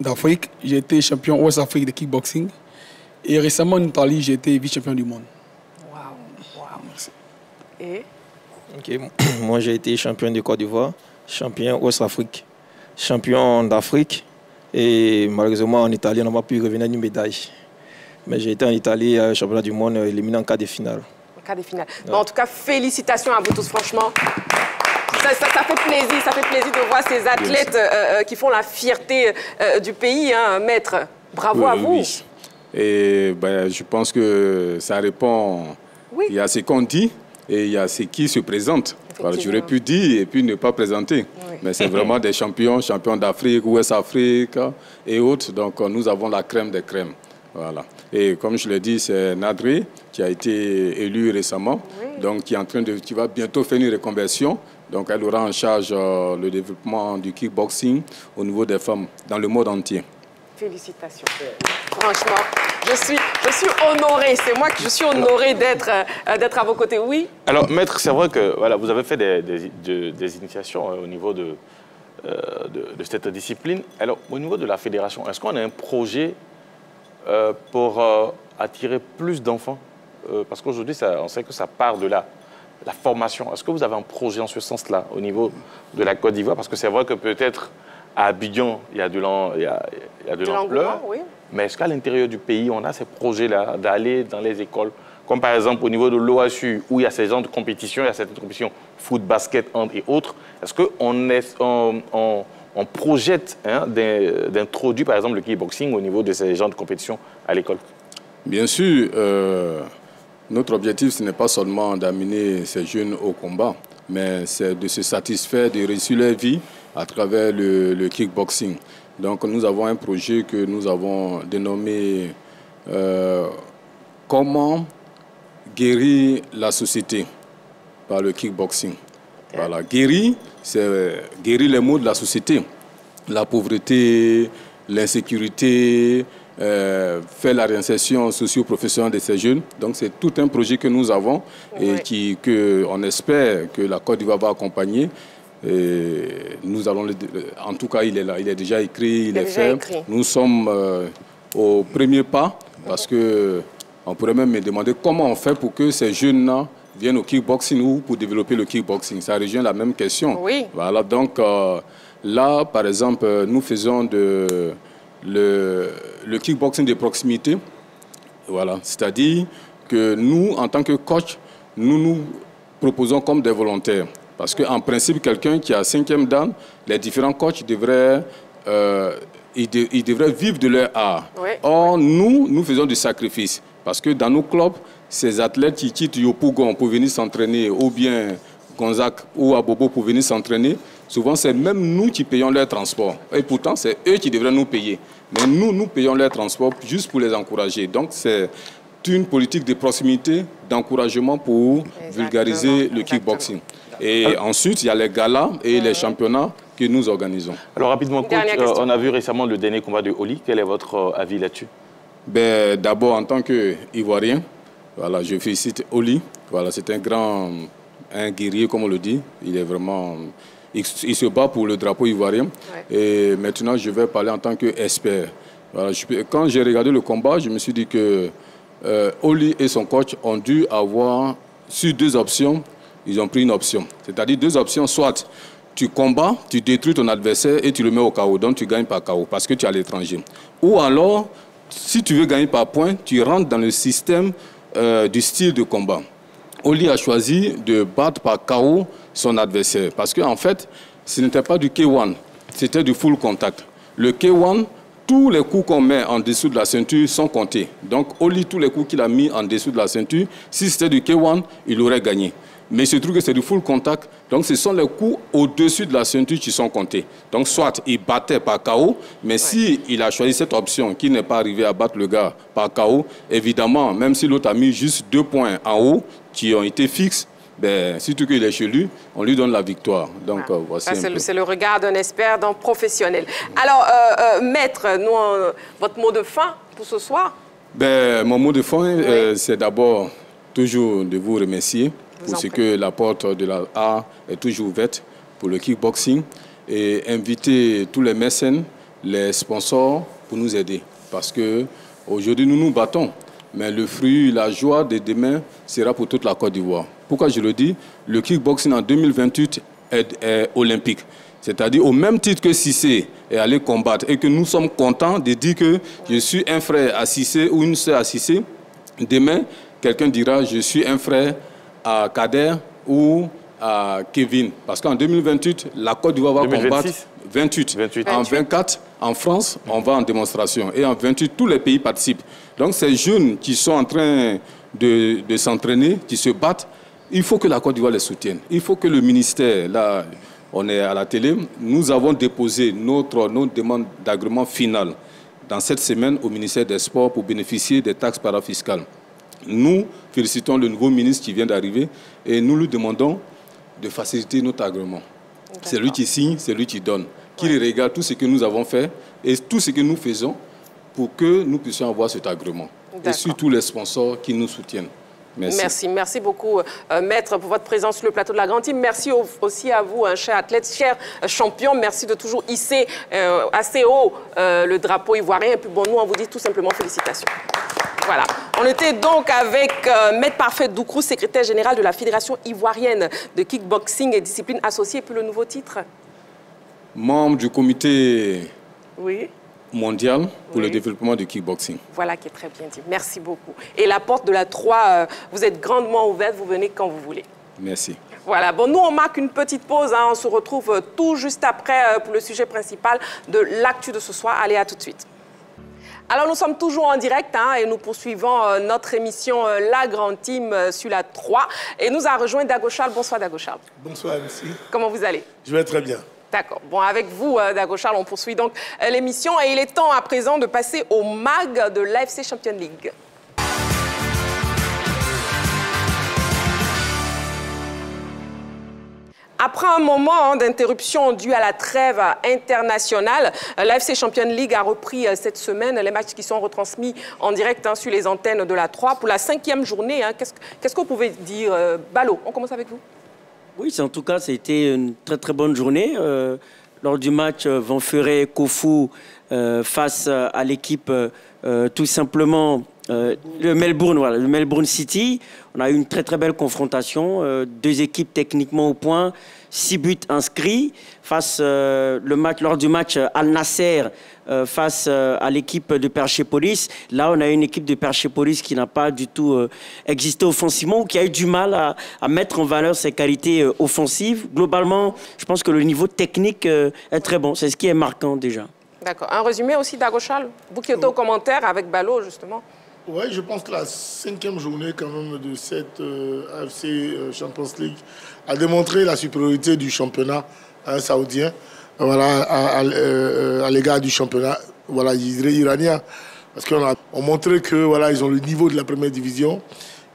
d'Afrique. J'ai été champion Ouest-Afrique de kickboxing. Et récemment, en Italie, j'ai été vice-champion du monde. Wow. Merci. Et moi, j'ai été champion de Côte d'Ivoire, champion Ouest-Afrique, champion d'Afrique. Et malheureusement, en Italie, on n'a pas pu revenir d'une médaille. Mais j'ai été en Italie, championnat du monde, éliminé en quart de finale. En quart de finale. Ouais. Bon, en tout cas, félicitations à vous tous, franchement. Ça fait plaisir de voir ces athlètes qui font la fierté du pays, hein, Maître. Bravo à vous. Oui. Et ben, je pense que ça répond. Oui. Il y a ce qu'on dit et il y a ce qui se présente. J'aurais pu dire et puis ne pas présenter. Oui. Mais c'est vraiment des champions d'Afrique, Ouest-Afrique et autres. Donc nous avons la crème des crèmes. Voilà. Et comme je l'ai dit, c'est Nadré qui a été élu récemment, oui. Donc qui va bientôt faire une reconversion. Donc elle aura en charge le développement du kickboxing au niveau des femmes dans le monde entier. Félicitations. Franchement, je suis honorée. C'est moi je suis honorée d'être à vos côtés. Oui. Alors, maître, c'est vrai que voilà, vous avez fait des initiations au niveau de cette discipline. Alors, au niveau de la fédération, est-ce qu'on a un projet pour attirer plus d'enfants? Parce qu'aujourd'hui, on sait que ça part de la formation. Est-ce que vous avez un projet en ce sens-là au niveau de la Côte d'Ivoire? Parce que c'est vrai que peut-être à Abidjan, il y a de l'ampleur. Oui. Mais est-ce qu'à l'intérieur du pays, on a ces projets-là d'aller dans les écoles, comme par exemple au niveau de l'OASU, où il y a ces genres de compétitions, il y a cette compétition foot, basket, hand et autres. Est-ce qu'on projette d'introduire par exemple le kickboxing au niveau de ces genres de compétitions à l'école? Bien sûr, notre objectif, ce n'est pas seulement d'amener ces jeunes au combat, mais c'est de se satisfaire, de réussir leur vie à travers le kickboxing. Donc nous avons un projet que nous avons dénommé comment guérir la société par le kickboxing. Voilà, guérir, c'est guérir les maux de la société, la pauvreté, l'insécurité, faire la réinsertion socio-professionnelle de ces jeunes. Donc c'est tout un projet que nous avons et qu'on espère que la Côte d'Ivoire va accompagner. Et nous allons, en tout cas, il est là, il est déjà écrit, il est fait. Nous sommes au premier pas parce qu'on pourrait même me demander comment on fait pour que ces jeunes-là viennent au kickboxing ou pour développer le kickboxing. Ça rejoint la même question. Oui. Voilà, donc là, par exemple, nous faisons le kickboxing de proximité. Voilà, c'est-à-dire que nous, en tant que coach, nous proposons comme des volontaires. Parce qu'en principe, quelqu'un qui a 5e dan, les différents coachs devraient, ils devraient vivre de leur art. Oui. Or, nous faisons du sacrifice. Parce que dans nos clubs, ces athlètes qui quittent Yopougon pour venir s'entraîner, ou bien Gonzague ou Abobo pour venir s'entraîner, souvent c'est même nous qui payons leur transport. Et pourtant, c'est eux qui devraient nous payer. Mais nous payons leur transport juste pour les encourager. Donc, c'est une politique de proximité, d'encouragement pour vulgariser le kickboxing. Et ensuite, il y a les galas et les championnats que nous organisons. Alors rapidement, coach, on a vu récemment le dernier combat de Oli. Quel est votre avis là-dessus? D'abord, en tant qu'Ivoirien, voilà, je félicite Oli. Voilà, c'est un guerrier, comme on le dit. Il est vraiment... Il se bat pour le drapeau ivoirien. Ouais. Et maintenant, je vais parler en tant qu'expert. Voilà, quand j'ai regardé le combat, je me suis dit que Oli et son coach ont dû avoir, sur 2 options, ils ont pris une option. C'est-à-dire 2 options, soit tu combats, tu détruis ton adversaire et tu le mets au KO, donc tu gagnes par KO parce que tu es à l'étranger. Ou alors, si tu veux gagner par point, tu rentres dans le système du style de combat. Oli a choisi de battre par KO son adversaire parce qu'en fait, ce n'était pas du K1, c'était du full contact. Le K1, tous les coups qu'on met en dessous de la ceinture sont comptés. Donc, Oli, tous les coups qu'il a mis en dessous de la ceinture, si c'était du K1, il aurait gagné. Mais il se trouve que c'est du full contact. Donc, ce sont les coups au-dessus de la ceinture qui sont comptés. Donc, soit il battait par KO, mais s'il a choisi cette option, qui n'est pas arrivé à battre le gars par KO, évidemment, même si l'autre a mis juste 2 points en haut, qui ont été fixes, surtout qu'il est chez lui, on lui donne la victoire. Donc, voici c'est le regard d'un expert, d'un professionnel. Alors, maître, votre mot de fin pour ce soir? Mon mot de fin, c'est d'abord toujours de vous remercier pour ce que la porte de l'art est toujours ouverte pour le kickboxing et inviter tous les mécènes, les sponsors pour nous aider. Parce qu'aujourd'hui, nous nous battons. Mais le fruit, la joie de demain sera pour toute la Côte d'Ivoire. Pourquoi je le dis? Le kickboxing en 2028 est olympique. C'est-à-dire au même titre que Cissé est allé combattre et que nous sommes contents de dire que je suis un frère à Cissé ou une sœur à Cissé. Demain, quelqu'un dira je suis un frère à Kader ou à Kevin. Parce qu'en 2028, la Côte d'Ivoire va combattre 28. En 24, en France, on va en démonstration. Et en 28, tous les pays participent. Donc ces jeunes qui sont en train de s'entraîner, qui se battent, il faut que la Côte d'Ivoire les soutienne. Il faut que le ministère, là, on est à la télé, nous avons déposé notre demande d'agrément final dans cette semaine au ministère des Sports pour bénéficier des taxes parafiscales. Nous félicitons le nouveau ministre qui vient d'arriver et nous lui demandons de faciliter notre agrément. C'est lui qui signe, c'est lui qui donne. Qu'il regarde tout ce que nous avons fait et tout ce que nous faisons pour que nous puissions avoir cet agrément. Et surtout les sponsors qui nous soutiennent. Merci. Merci beaucoup, Maître, pour votre présence sur le plateau de la Grande Team. Merci aussi à vous, cher athlète, cher champion. Merci de toujours hisser assez haut le drapeau ivoirien. Et puis bon, nous, on vous dit tout simplement félicitations. Voilà. On était donc avec Maître Parfait Doukrou, secrétaire général de la Fédération ivoirienne de kickboxing et disciplines associées. Et puis le nouveau titre? Membre du comité... Oui. Mondial pour le développement du kickboxing. Voilà qui est très bien dit. Merci beaucoup. Et la porte de la 3, vous êtes grandement ouverte, vous venez quand vous voulez. Merci. Voilà, bon, nous on marque une petite pause, hein. On se retrouve tout juste après pour le sujet principal de l'actu de ce soir. Allez, à tout de suite. Alors nous sommes toujours en direct hein, et nous poursuivons notre émission La Grande Team sur la 3. Et nous a rejoint Dago Charles. Bonsoir Dago Charles. Bonsoir, merci. Comment vous allez? Je vais très bien. D'accord. Bon, avec vous, Dago Charles, on poursuit donc l'émission et il est temps à présent de passer au MAG de l'AFC Champions League. Après un moment d'interruption due à la trêve internationale, l'AFC Champions League a repris cette semaine les matchs qui sont retransmis en direct sur les antennes de la 3 pour la 5e journée. Qu'est-ce que vous pouvez dire? Balo, on commence avec vous. Oui, en tout cas, c'était une très très bonne journée. Lors du match Vanferré-Kofu face à l'équipe tout simplement le Melbourne City, on a eu une très très belle confrontation. Deux équipes techniquement au point, 6 buts inscrits lors du match Al Nasser face à l'équipe de Persepolis. Là, on a une équipe de Persepolis qui n'a pas du tout existé offensivement ou qui a eu du mal à mettre en valeur ses qualités offensives. Globalement, je pense que le niveau technique est très bon. C'est ce qui est marquant déjà. D'accord. Un résumé aussi Dago Charles, vous qui êtes au commentaire avec Balo, justement. Oui, je pense que la 5e journée quand même de cette AFC Champions League a démontré la supériorité du championnat saoudien à l'égard du championnat iranien. Parce qu'on a montré que ils ont le niveau de la première division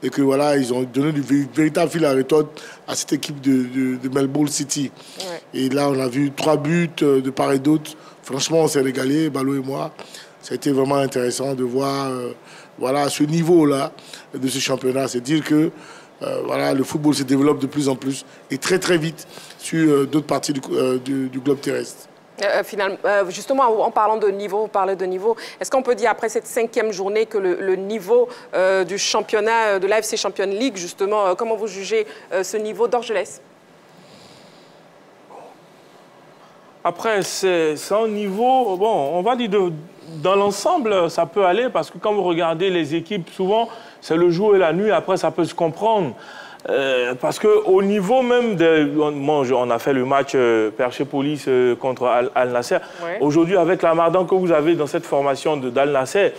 et que ils ont donné du véritable fil à retordre à cette équipe de Melbourne City. Ouais. Et là, on a vu 3 buts de part et d'autre. Franchement, on s'est régalé, Balo et moi. Ça a été vraiment intéressant de voir ce niveau-là de ce championnat. C'est dire que le football se développe de plus en plus et très très vite sur d'autres parties du globe terrestre. Finalement, justement, en parlant de niveau, vous parlez de niveau. Est-ce qu'on peut dire après cette 5e journée que le niveau du championnat de l'AFC Champions League, justement, comment vous jugez ce niveau d'Orgelès? Après, c'est un niveau, bon, on va dire dans l'ensemble, ça peut aller parce que quand vous regardez les équipes, souvent, c'est le jour et la nuit, après, ça peut se comprendre. Parce qu'au niveau même on a fait le match Persepolis contre Al Nasser. Ouais. Aujourd'hui, avec la mardon que vous avez dans cette formation d'Al Nasser,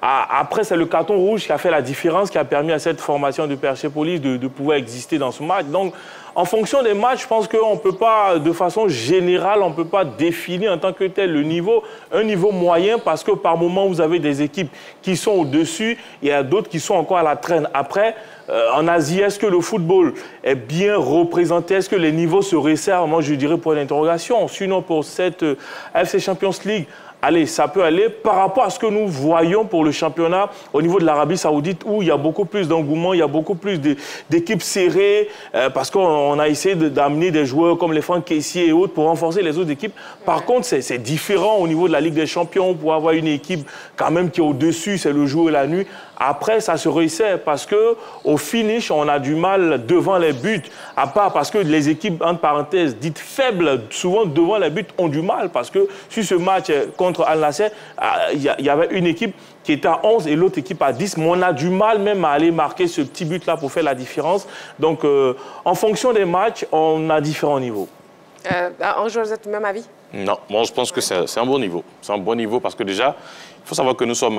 après, c'est le carton rouge qui a fait la différence, qui a permis à cette formation de Persepolis de pouvoir exister dans ce match. Donc, en fonction des matchs, je pense qu'on ne peut pas, de façon générale, on ne peut pas définir en tant que tel le niveau, un niveau moyen, parce que par moment, vous avez des équipes qui sont au-dessus, il y a d'autres qui sont encore à la traîne. Après, en Asie, est-ce que le football est bien représenté? Est-ce que les niveaux se resserrent? Moi, je dirais pour l'interrogation. Sinon, pour cette AFC Champions League, allez, ça peut aller par rapport à ce que nous voyons pour le championnat au niveau de l'Arabie Saoudite où il y a beaucoup plus d'engouement, il y a beaucoup plus d'équipes serrées parce qu'on a essayé d'amener des joueurs comme les Franck Kessié et autres pour renforcer les autres équipes. Par contre, c'est différent au niveau de la Ligue des Champions pour avoir une équipe quand même qui est au-dessus, c'est le jour et la nuit. Après, ça se resserre parce qu'au finish, on a du mal devant les buts, à part parce que les équipes, entre parenthèses, dites faibles, souvent devant les buts, ont du mal. Parce que sur ce match contre Al Nasser, il y avait une équipe qui était à 11 et l'autre équipe à 10. Mais on a du mal même à aller marquer ce petit but-là pour faire la différence. Donc, en fonction des matchs, on a différents niveaux. Ange, vous êtes du même avis? Non, moi je pense que c'est un bon niveau. C'est un bon niveau parce que déjà, il faut savoir que nous sommes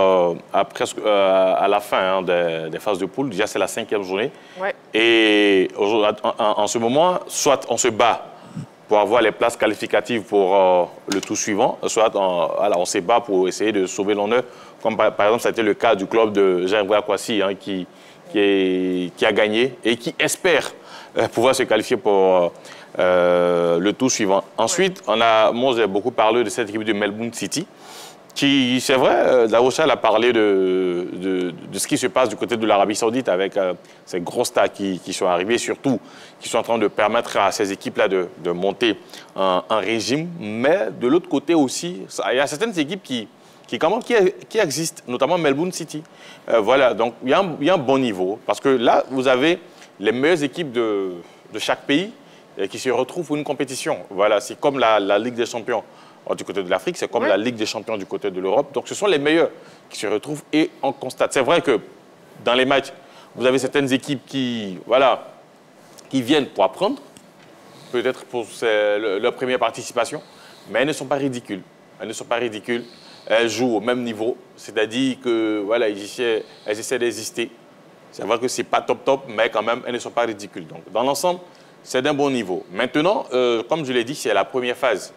presque à la fin des phases de poule. Déjà, c'est la 5e journée. Ouais. Et en ce moment, soit on se bat pour avoir les places qualificatives pour le tour suivant, soit on se bat pour essayer de sauver l'honneur. Comme par exemple, ça a été le cas du club de Jean-Gouin Kwasi qui a gagné et qui espère pouvoir se qualifier pour le tour suivant. Ensuite, moi j'ai beaucoup parlé de cette équipe de Melbourne City C'est vrai, La Rochelle a parlé de ce qui se passe du côté de l'Arabie Saoudite avec ces gros stars qui sont arrivés, surtout qui sont en train de permettre à ces équipes-là de monter un régime. Mais de l'autre côté aussi, il y a certaines équipes qui existent, notamment Melbourne City. Voilà, donc il y a un bon niveau. Parce que là, vous avez les meilleures équipes de chaque pays qui se retrouvent pour une compétition. Voilà, c'est comme la Ligue des Champions du côté de l'Afrique, c'est comme la Ligue des Champions du côté de l'Europe. Donc ce sont les meilleurs qui se retrouvent et on constate. C'est vrai que dans les matchs, vous avez certaines équipes qui viennent pour apprendre, peut-être pour leur première participation, mais elles ne sont pas ridicules. Elles ne sont pas ridicules. Elles jouent au même niveau, c'est-à-dire que voilà, elles essaient d'exister. C'est vrai que c'est pas top, mais quand même, elles ne sont pas ridicules. Donc dans l'ensemble, c'est d'un bon niveau. Maintenant, comme je l'ai dit, c'est la première phase.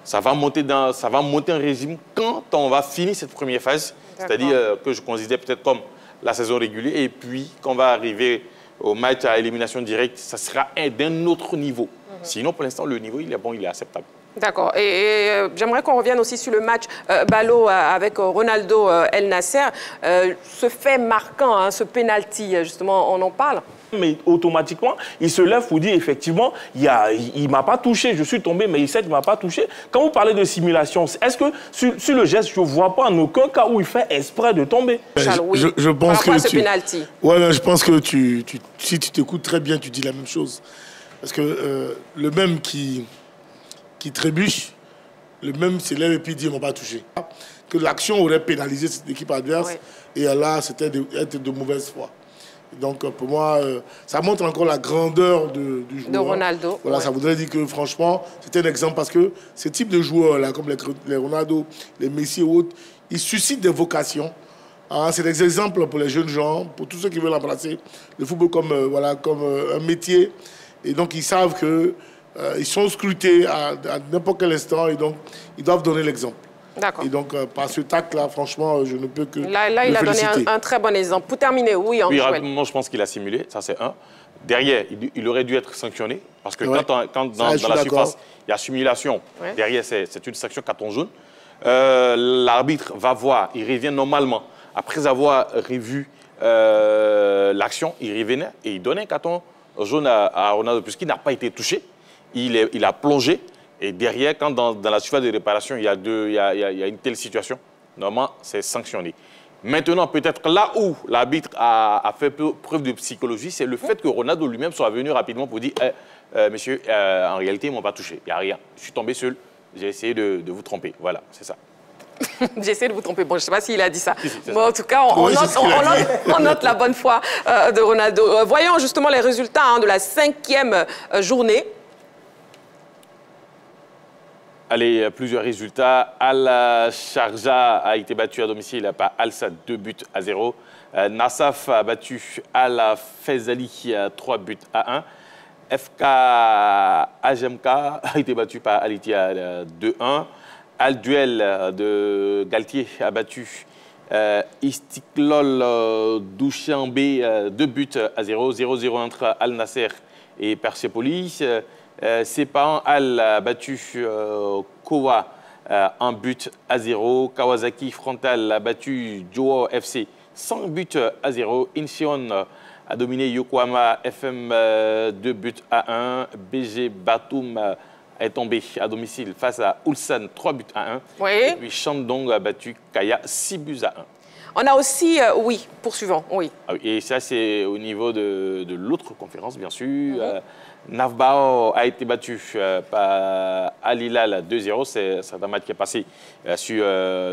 Ça va monter un régime quand on va finir cette première phase, c'est-à-dire que je considère peut-être comme la saison régulière, et puis quand on va arriver au match à élimination directe, ça sera d'un autre niveau. Sinon, pour l'instant, le niveau, il est bon, il est acceptable. D'accord. Et j'aimerais qu'on revienne aussi sur le match Ballot avec Ronaldo El Nasser. Ce fait marquant, hein, ce penalty, justement, on en parle. Mais automatiquement, il se lève pour dire effectivement, il ne m'a pas touché, je suis tombé, mais il sait qu'il ne m'a pas touché. Quand vous parlez de simulation, est-ce que sur le geste, je ne vois pas en aucun cas où il fait exprès de tomber? Je pense que ce penalty. Ouais, je pense que si tu t'écoutes très bien, tu dis la même chose. Parce que le même qui trébuche, le même s'élève et puis dit « ils ne m'ont pas touché ». Que l'action aurait pénalisé cette équipe adverse, et là, c'était être de mauvaise foi. Donc, pour moi, ça montre encore la grandeur du joueur. De Ronaldo. Voilà, ça voudrait dire que, franchement, c'était un exemple parce que ce type de joueurs-là, comme les Ronaldo, les Messi et autres, ils suscitent des vocations. Hein, c'est des exemples pour les jeunes gens, pour tous ceux qui veulent embrasser le football comme un métier. Et donc, ils savent qu'ils sont scrutés à n'importe quel instant et donc, ils doivent donner l'exemple. D'accord. Et donc, par ce tact-là, franchement, je ne peux que Là, il a donné un très bon exemple. Pour terminer, oui, Oui, rapidement, je pense qu'il a simulé, ça c'est un. Derrière, il aurait dû être sanctionné, parce que quand dans la surface, il y a simulation, derrière, c'est une sanction carton jaune. L'arbitre va voir, il revient normalement. Après avoir revu l'action, il revenait et il donnait un carton jaune à Ronaldo, puisqu'il n'a pas été touché. Il a plongé. Et derrière, quand dans la surface de réparation, il y a une telle situation, normalement, c'est sanctionné. Maintenant, peut-être là où l'arbitre a fait preuve de psychologie, c'est le fait que Ronaldo lui-même soit venu rapidement pour dire monsieur, en réalité, ils ne m'ont pas touché. Il n'y a rien. Je suis tombé seul. J'ai essayé de vous tromper. Voilà, c'est ça. J'ai essayé de vous tromper. Bon, je ne sais pas s'il a dit ça. Bon, en tout cas, on note la bonne foi de Ronaldo. Voyons justement les résultats de la 5e journée. Allez, plusieurs résultats. Al-Sharjah a été battu à domicile par Al-Sadd, 2-0. Nassaf a battu Al-Fezali, 3-1. FK HMK a été battu par Al-Ittihad, 2-1. Al-Duel de Galtier a battu Istiklal Dushanbe, 2-0. 0-0 entre Al-Nasser et Persepolis. Sepahan Al a battu Kowa 1-0. Kawasaki Frontal a battu Joao FC 100-0. Incheon a dominé Yokohama FM 2-1. BG Batum est tombé à domicile face à Ulsan 3-1. Oui. Et puis Shandong a battu Kaya 6-1. On a aussi, oui, poursuivant, oui. Et ça, c'est au niveau de l'autre conférence, bien sûr. Nafbao a été battu par Al Hilal 2-0. C'est un match qui est passé sur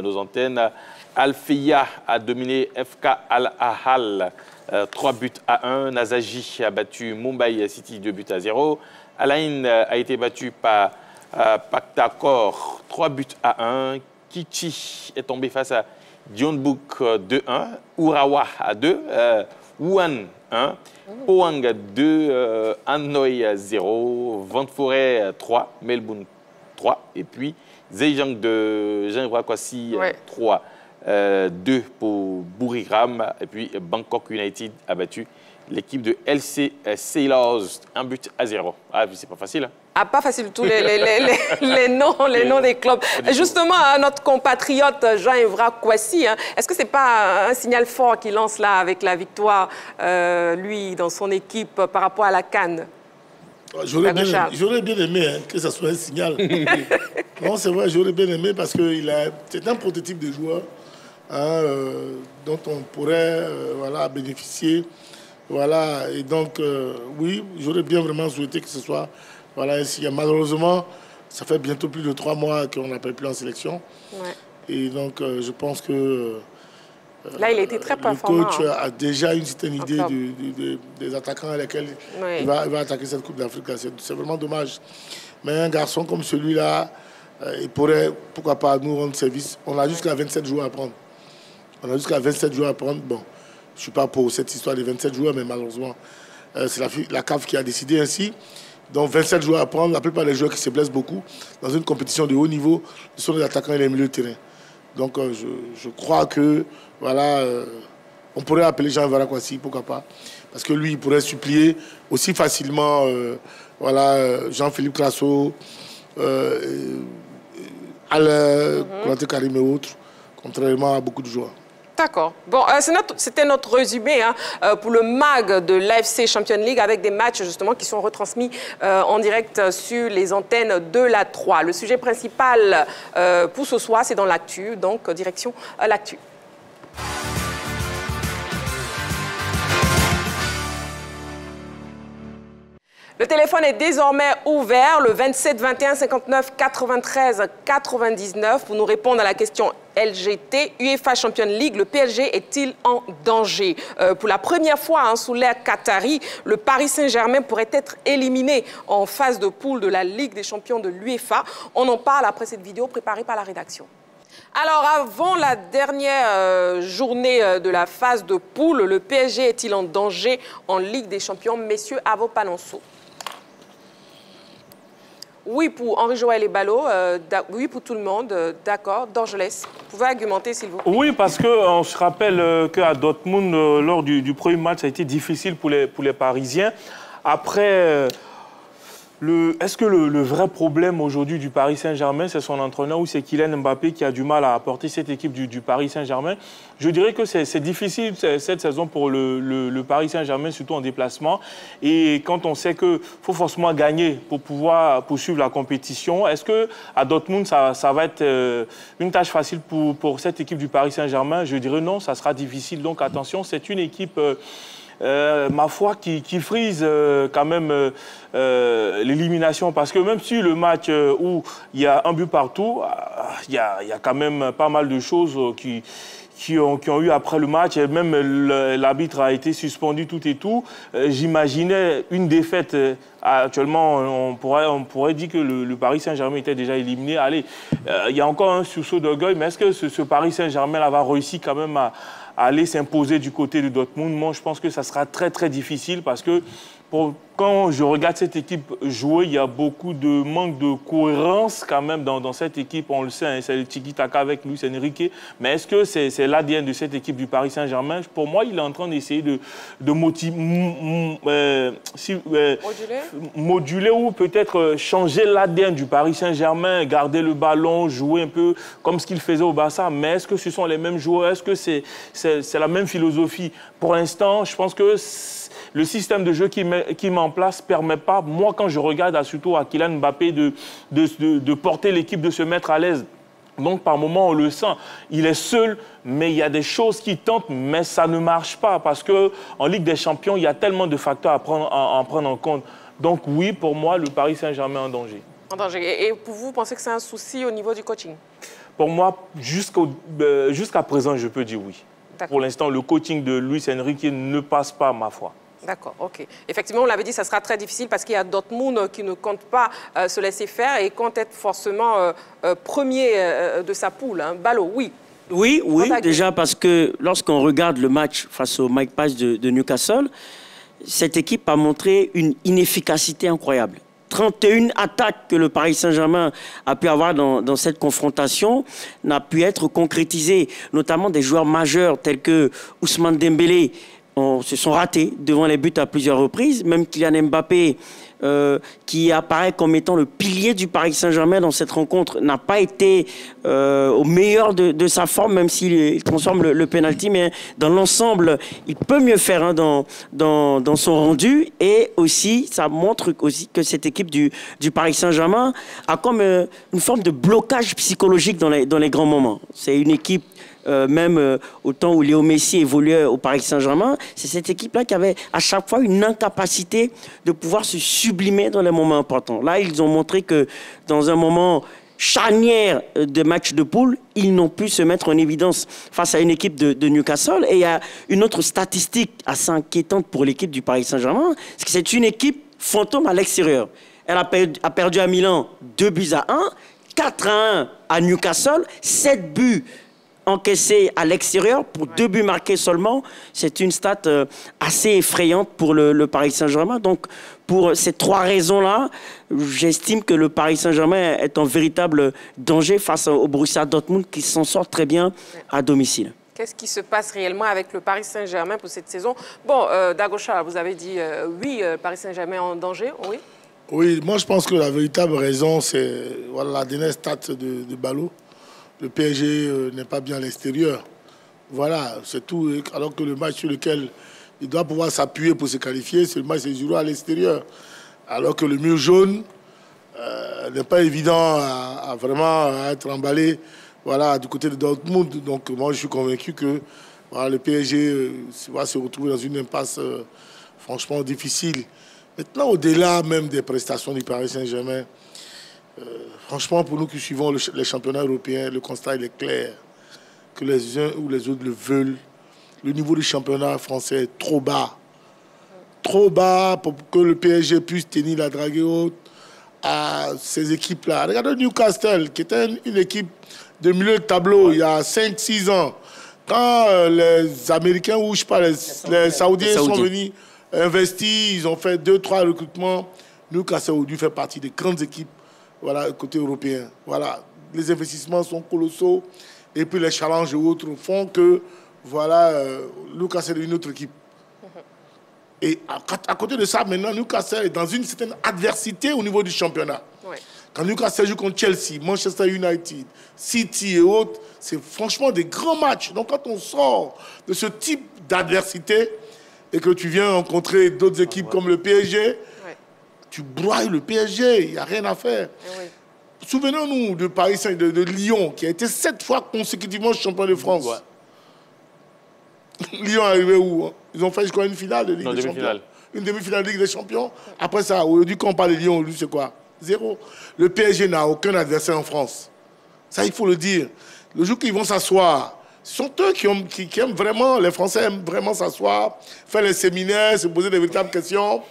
nos antennes. Al-Fiya a dominé FK Al-Ahal 3-1. Nazaji a battu Mumbai City 2-0. Al-Ain a été battu par Paktakor 3-1. Kichi est tombé face à Jeonbuk 2-1. Urawa 2. Wuhan 1. Pohang 2, Hanoi 0, Ventforet 3, Melbourne 3, et puis Zhejiang de Jean-Kwasi 3, 2 pour Buriram, et puis Bangkok United a battu l'équipe de LC Sailors, 1-0. Ah, c'est pas facile, hein? Ah, pas facile du tout, les noms des clubs. Justement, notre compatriote Jean-Evra Kouassi, hein, est-ce que ce n'est pas un signal fort qu'il lance là avec la victoire, lui, dans son équipe par rapport à la CAN? J'aurais bien aimé hein, que ça soit un signal. Non, c'est vrai, j'aurais bien aimé parce que c'est un prototype de joueur hein, dont on pourrait voilà, bénéficier. Voilà, et donc, oui, j'aurais bien vraiment souhaité que ce soit voilà, ainsi. Malheureusement, ça fait bientôt plus de 3 mois qu'on n'appelle plus en sélection. Ouais. Et donc, je pense que là, il a été très performant. Le coach a déjà une certaine idée des attaquants à lesquels il va attaquer cette Coupe d'Afrique. C'est vraiment dommage. Mais un garçon comme celui-là, il pourrait, pourquoi pas, nous rendre service. On a jusqu'à 27 joueurs à prendre. On a jusqu'à 27 joueurs à prendre. Bon, je ne suis pas pour cette histoire des 27 joueurs, mais malheureusement, c'est la CAF qui a décidé ainsi. Donc 27 joueurs à prendre. La plupart des joueurs qui se blessent beaucoup dans une compétition de haut niveau sont les attaquants et les milieux de terrain. Donc je crois que voilà, on pourrait appeler Jean-Evra Kouassi, pourquoi pas. Parce que lui, il pourrait supplier aussi facilement voilà, Jean-Philippe Crasso, Alain, Konaté Karim et autres, contrairement à beaucoup de joueurs. D'accord. Bon, c'était notre résumé hein, pour le MAG de l'AFC Champions League avec des matchs justement qui sont retransmis en direct sur les antennes de la 3. Le sujet principal pour ce soir, c'est dans l'actu, donc direction l'actu. Le téléphone est désormais ouvert, le 27 21 59 93 99, pour nous répondre à la question LGT, UEFA Champions League, le PSG est-il en danger? Pour la première fois hein, sous l'ère qatari, le Paris Saint-Germain pourrait être éliminé en phase de poule de la Ligue des champions de l'UEFA. On en parle après cette vidéo préparée par la rédaction. Alors, avant la dernière journée de la phase de poule, le PSG est-il en danger en Ligue des champions? Messieurs, à vos panonceaux. Oui pour Henri-Joël et Ballot, oui pour tout le monde, d'accord. Dorgelès, vous pouvez argumenter s'il vous plaît. Oui, parce qu'on se rappelle qu'à Dortmund, lors du premier match, ça a été difficile pour les Parisiens. Après, est-ce que le vrai problème aujourd'hui du Paris Saint-Germain, c'est son entraîneur ou c'est Kylian Mbappé qui a du mal à apporter cette équipe du Paris Saint-Germain? Je dirais que c'est difficile cette saison pour le Paris Saint-Germain, surtout en déplacement. Et quand on sait qu'il faut forcément gagner pour pouvoir poursuivre la compétition, est-ce qu'à Dortmund, ça va être une tâche facile pour cette équipe du Paris Saint-Germain? Je dirais non, ça sera difficile. Donc attention, c'est une équipe... ma foi, qui frise quand même l'élimination. Parce que même si le match où il y a un but partout, il y a quand même pas mal de choses qui ont eu après le match. Et même l'arbitre a été suspendu, tout et tout. J'imaginais une défaite. Actuellement, on pourrait dire que le Paris Saint-Germain était déjà éliminé. Allez, il y a encore un sursaut d'orgueil, mais est-ce que ce Paris Saint-Germain va réussir quand même à aller s'imposer du côté de Dortmund? Moi, je pense que ça sera très, très difficile parce que quand je regarde cette équipe jouer, il y a beaucoup de manque de cohérence quand même dans cette équipe. On le sait, hein, c'est le tiki-taka avec Luis Enrique. Mais est-ce que c'est l'ADN de cette équipe du Paris Saint-Germain? Pour moi, il est en train d'essayer de moduler ou peut-être changer l'ADN du Paris Saint-Germain, garder le ballon, jouer un peu comme ce qu'il faisait au Barça. Mais est-ce que ce sont les mêmes joueurs? Est-ce que c'est la même philosophie? Pour l'instant, je pense que le système de jeu qui met en place ne permet pas, moi quand je regarde surtout à Kylian Mbappé, de porter l'équipe, de se mettre à l'aise. Donc par moment on le sent, il est seul, mais il y a des choses qui tentent, mais ça ne marche pas. Parce qu'en Ligue des Champions, il y a tellement de facteurs à prendre en compte. Donc oui, pour moi, le Paris Saint-Germain est en danger. En danger. Et pour vous pensez que c'est un souci au niveau du coaching? Pour moi, jusqu'à présent, je peux dire oui. Pour l'instant, le coaching de Luis Enrique ne passe pas, ma foi. D'accord, ok. Effectivement, on l'avait dit, ça sera très difficile parce qu'il y a Dortmund qui ne compte pas se laisser faire et compte être forcément premier de sa poule. Hein. Ballot, oui. Oui, déjà parce que lorsqu'on regarde le match face au Mike Paz de Newcastle, cette équipe a montré une inefficacité incroyable. 31 attaques que le Paris Saint-Germain a pu avoir dans cette confrontation n'a pu être concrétisée, notamment des joueurs majeurs tels que Ousmane Dembélé se sont ratés devant les buts à plusieurs reprises. Même Kylian Mbappé, qui apparaît comme étant le pilier du Paris Saint-Germain dans cette rencontre, n'a pas été au meilleur de sa forme, même s'il transforme le penalty. Mais dans l'ensemble, il peut mieux faire hein, dans son rendu. Et aussi, ça montre aussi que cette équipe du Paris Saint-Germain a comme une forme de blocage psychologique dans les grands moments. C'est une équipe... même au temps où Léo Messi évoluait au Paris Saint-Germain, c'est cette équipe-là qui avait à chaque fois une incapacité de pouvoir se sublimer dans les moments importants. Là, ils ont montré que dans un moment charnière de match de poule, ils n'ont pu se mettre en évidence face à une équipe de Newcastle. Et il y a une autre statistique assez inquiétante pour l'équipe du Paris Saint-Germain, c'est que c'est une équipe fantôme à l'extérieur. Elle a perdu à Milan 2-1, 4-1 à Newcastle, 7 buts encaissé à l'extérieur pour 2 buts marqués seulement. C'est une stat assez effrayante pour le Paris Saint-Germain. Donc, pour ces 3 raisons-là, j'estime que le Paris Saint-Germain est en véritable danger face au Borussia Dortmund qui s'en sort très bien à domicile. Qu'est-ce qui se passe réellement avec le Paris Saint-Germain pour cette saison? Bon, Dagocha, vous avez dit oui, le Paris Saint-Germain est en danger, oui? Oui, moi je pense que la véritable raison, c'est voilà, la dernière stat de Ballot. Le PSG n'est pas bien à l'extérieur. Voilà, c'est tout. Alors que le match sur lequel il doit pouvoir s'appuyer pour se qualifier, c'est le match des Girondins à l'extérieur. Alors que le mur jaune n'est pas évident à vraiment être emballé voilà, du côté de Dortmund. Donc moi, je suis convaincu que voilà, le PSG va se retrouver dans une impasse franchement difficile. Maintenant, au-delà même des prestations du Paris Saint-Germain, franchement, pour nous qui suivons les championnats européens, le constat il est clair. Que les uns ou les autres le veulent. Le niveau du championnat français est trop bas. Trop bas pour que le PSG puisse tenir la drague haute à ces équipes-là. Regardez Newcastle, qui était une équipe de milieu de tableau il y a 5-6 ans. Quand les Américains ou je sais pas, les Saoudiens sont venus investir, ils ont fait 2-3 recrutements. Newcastle a dû faire partie des grandes équipes. Voilà, côté européen. Voilà, les investissements sont colossaux et puis les challenges et autres font que, voilà, Newcastle est une autre équipe. Et à côté de ça, maintenant, Newcastle est dans une certaine adversité au niveau du championnat. Ouais. Quand Newcastle joue contre Chelsea, Manchester United, City et autres, c'est franchement des grands matchs. Donc quand on sort de ce type d'adversité et que tu viens rencontrer d'autres équipes comme le PSG, tu broies le PSG, il n'y a rien à faire. Oui. Souvenons-nous de Paris de Lyon, qui a été 7 fois consécutivement champion de France. Ouais. Lyon est arrivé où hein? Ils ont fait, je crois, une finale de Ligue des Champions. Une demi-finale de Ligue des Champions. Après ça, aujourd'hui, quand on parle de Lyon, c'est quoi? 0. Le PSG n'a aucun adversaire en France. Ça, il faut le dire. Le jour qu'ils vont s'asseoir, ce sont eux qui aiment vraiment, les Français aiment vraiment s'asseoir, faire les séminaires, se poser des véritables questions,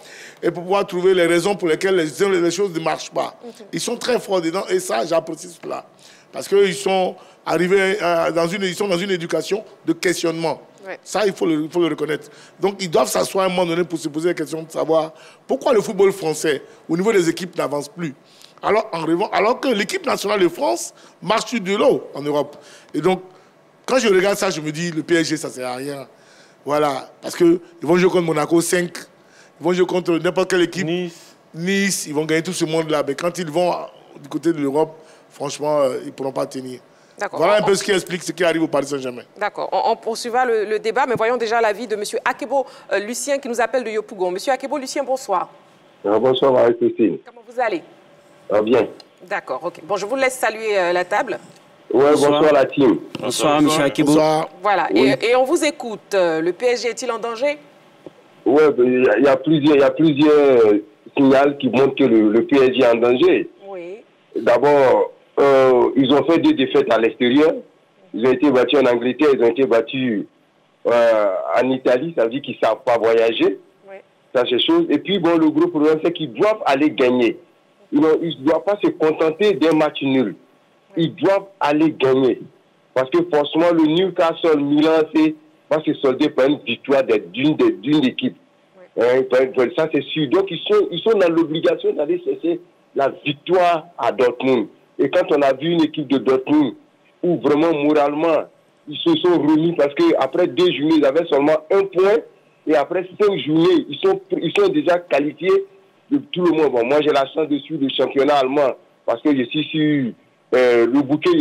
et pour pouvoir trouver les raisons pour lesquelles les choses ne marchent pas. Ils sont très forts dedans, et ça, j'apprécie cela. Parce qu'ils sont arrivés dans une éducation de questionnement. Ouais. Ça, il faut le reconnaître. Donc, ils doivent s'asseoir à un moment donné pour se poser la question de savoir pourquoi le football français, au niveau des équipes, n'avance plus. Alors que l'équipe nationale de France marche sur de l'eau en Europe. Et donc, quand je regarde ça, je me dis, le PSG, ça ne sert à rien. Voilà. Parce qu'ils vont jouer contre Monaco 5. Ils vont jouer contre n'importe quelle équipe. Nice, ils vont gagner tout ce monde-là. Mais quand ils vont du côté de l'Europe, franchement, ils ne pourront pas tenir. Voilà un peu ce qui explique ce qui arrive au Paris Saint-Germain. D'accord. On poursuivra le débat, mais voyons déjà l'avis de M. Akebo Lucien qui nous appelle de Yopougon. M. Akebo Lucien, bonsoir. Bonsoir Marie-Christine. Comment vous allez? Bien. D'accord, ok. Bon, je vous laisse saluer la table. Oui, bonsoir la team. Bonsoir, M. Akebo. Voilà, oui. Et on vous écoute. Le PSG est-il en danger? Oui, il y a plusieurs signaux qui montrent que le PSG est en danger. Oui. D'abord, ils ont fait 2 défaites à l'extérieur. Ils ont été battus en Angleterre, ils ont été battus en Italie. Ça veut dire qu'ils ne savent pas voyager. Oui. Ça, c'est chose. Et puis, bon, le gros problème, c'est qu'ils doivent aller gagner. Ils ne doivent pas se contenter d'un match nul. Ils doivent aller gagner. Parce que forcément, le Newcastle, Milan, va se solder par une victoire d'une équipe. Oui. Ça, c'est sûr. Donc, ils sont dans l'obligation d'aller chercher la victoire à Dortmund. Et quand on a vu une équipe de Dortmund où vraiment, moralement, ils se sont remis parce qu'après 2 journées, ils avaient seulement 1 point Et après 5 journées, ils sont déjà qualifiés de tout le monde. Bon, moi, j'ai la chance de suivre le championnat allemand parce que je suis sur le bouquet,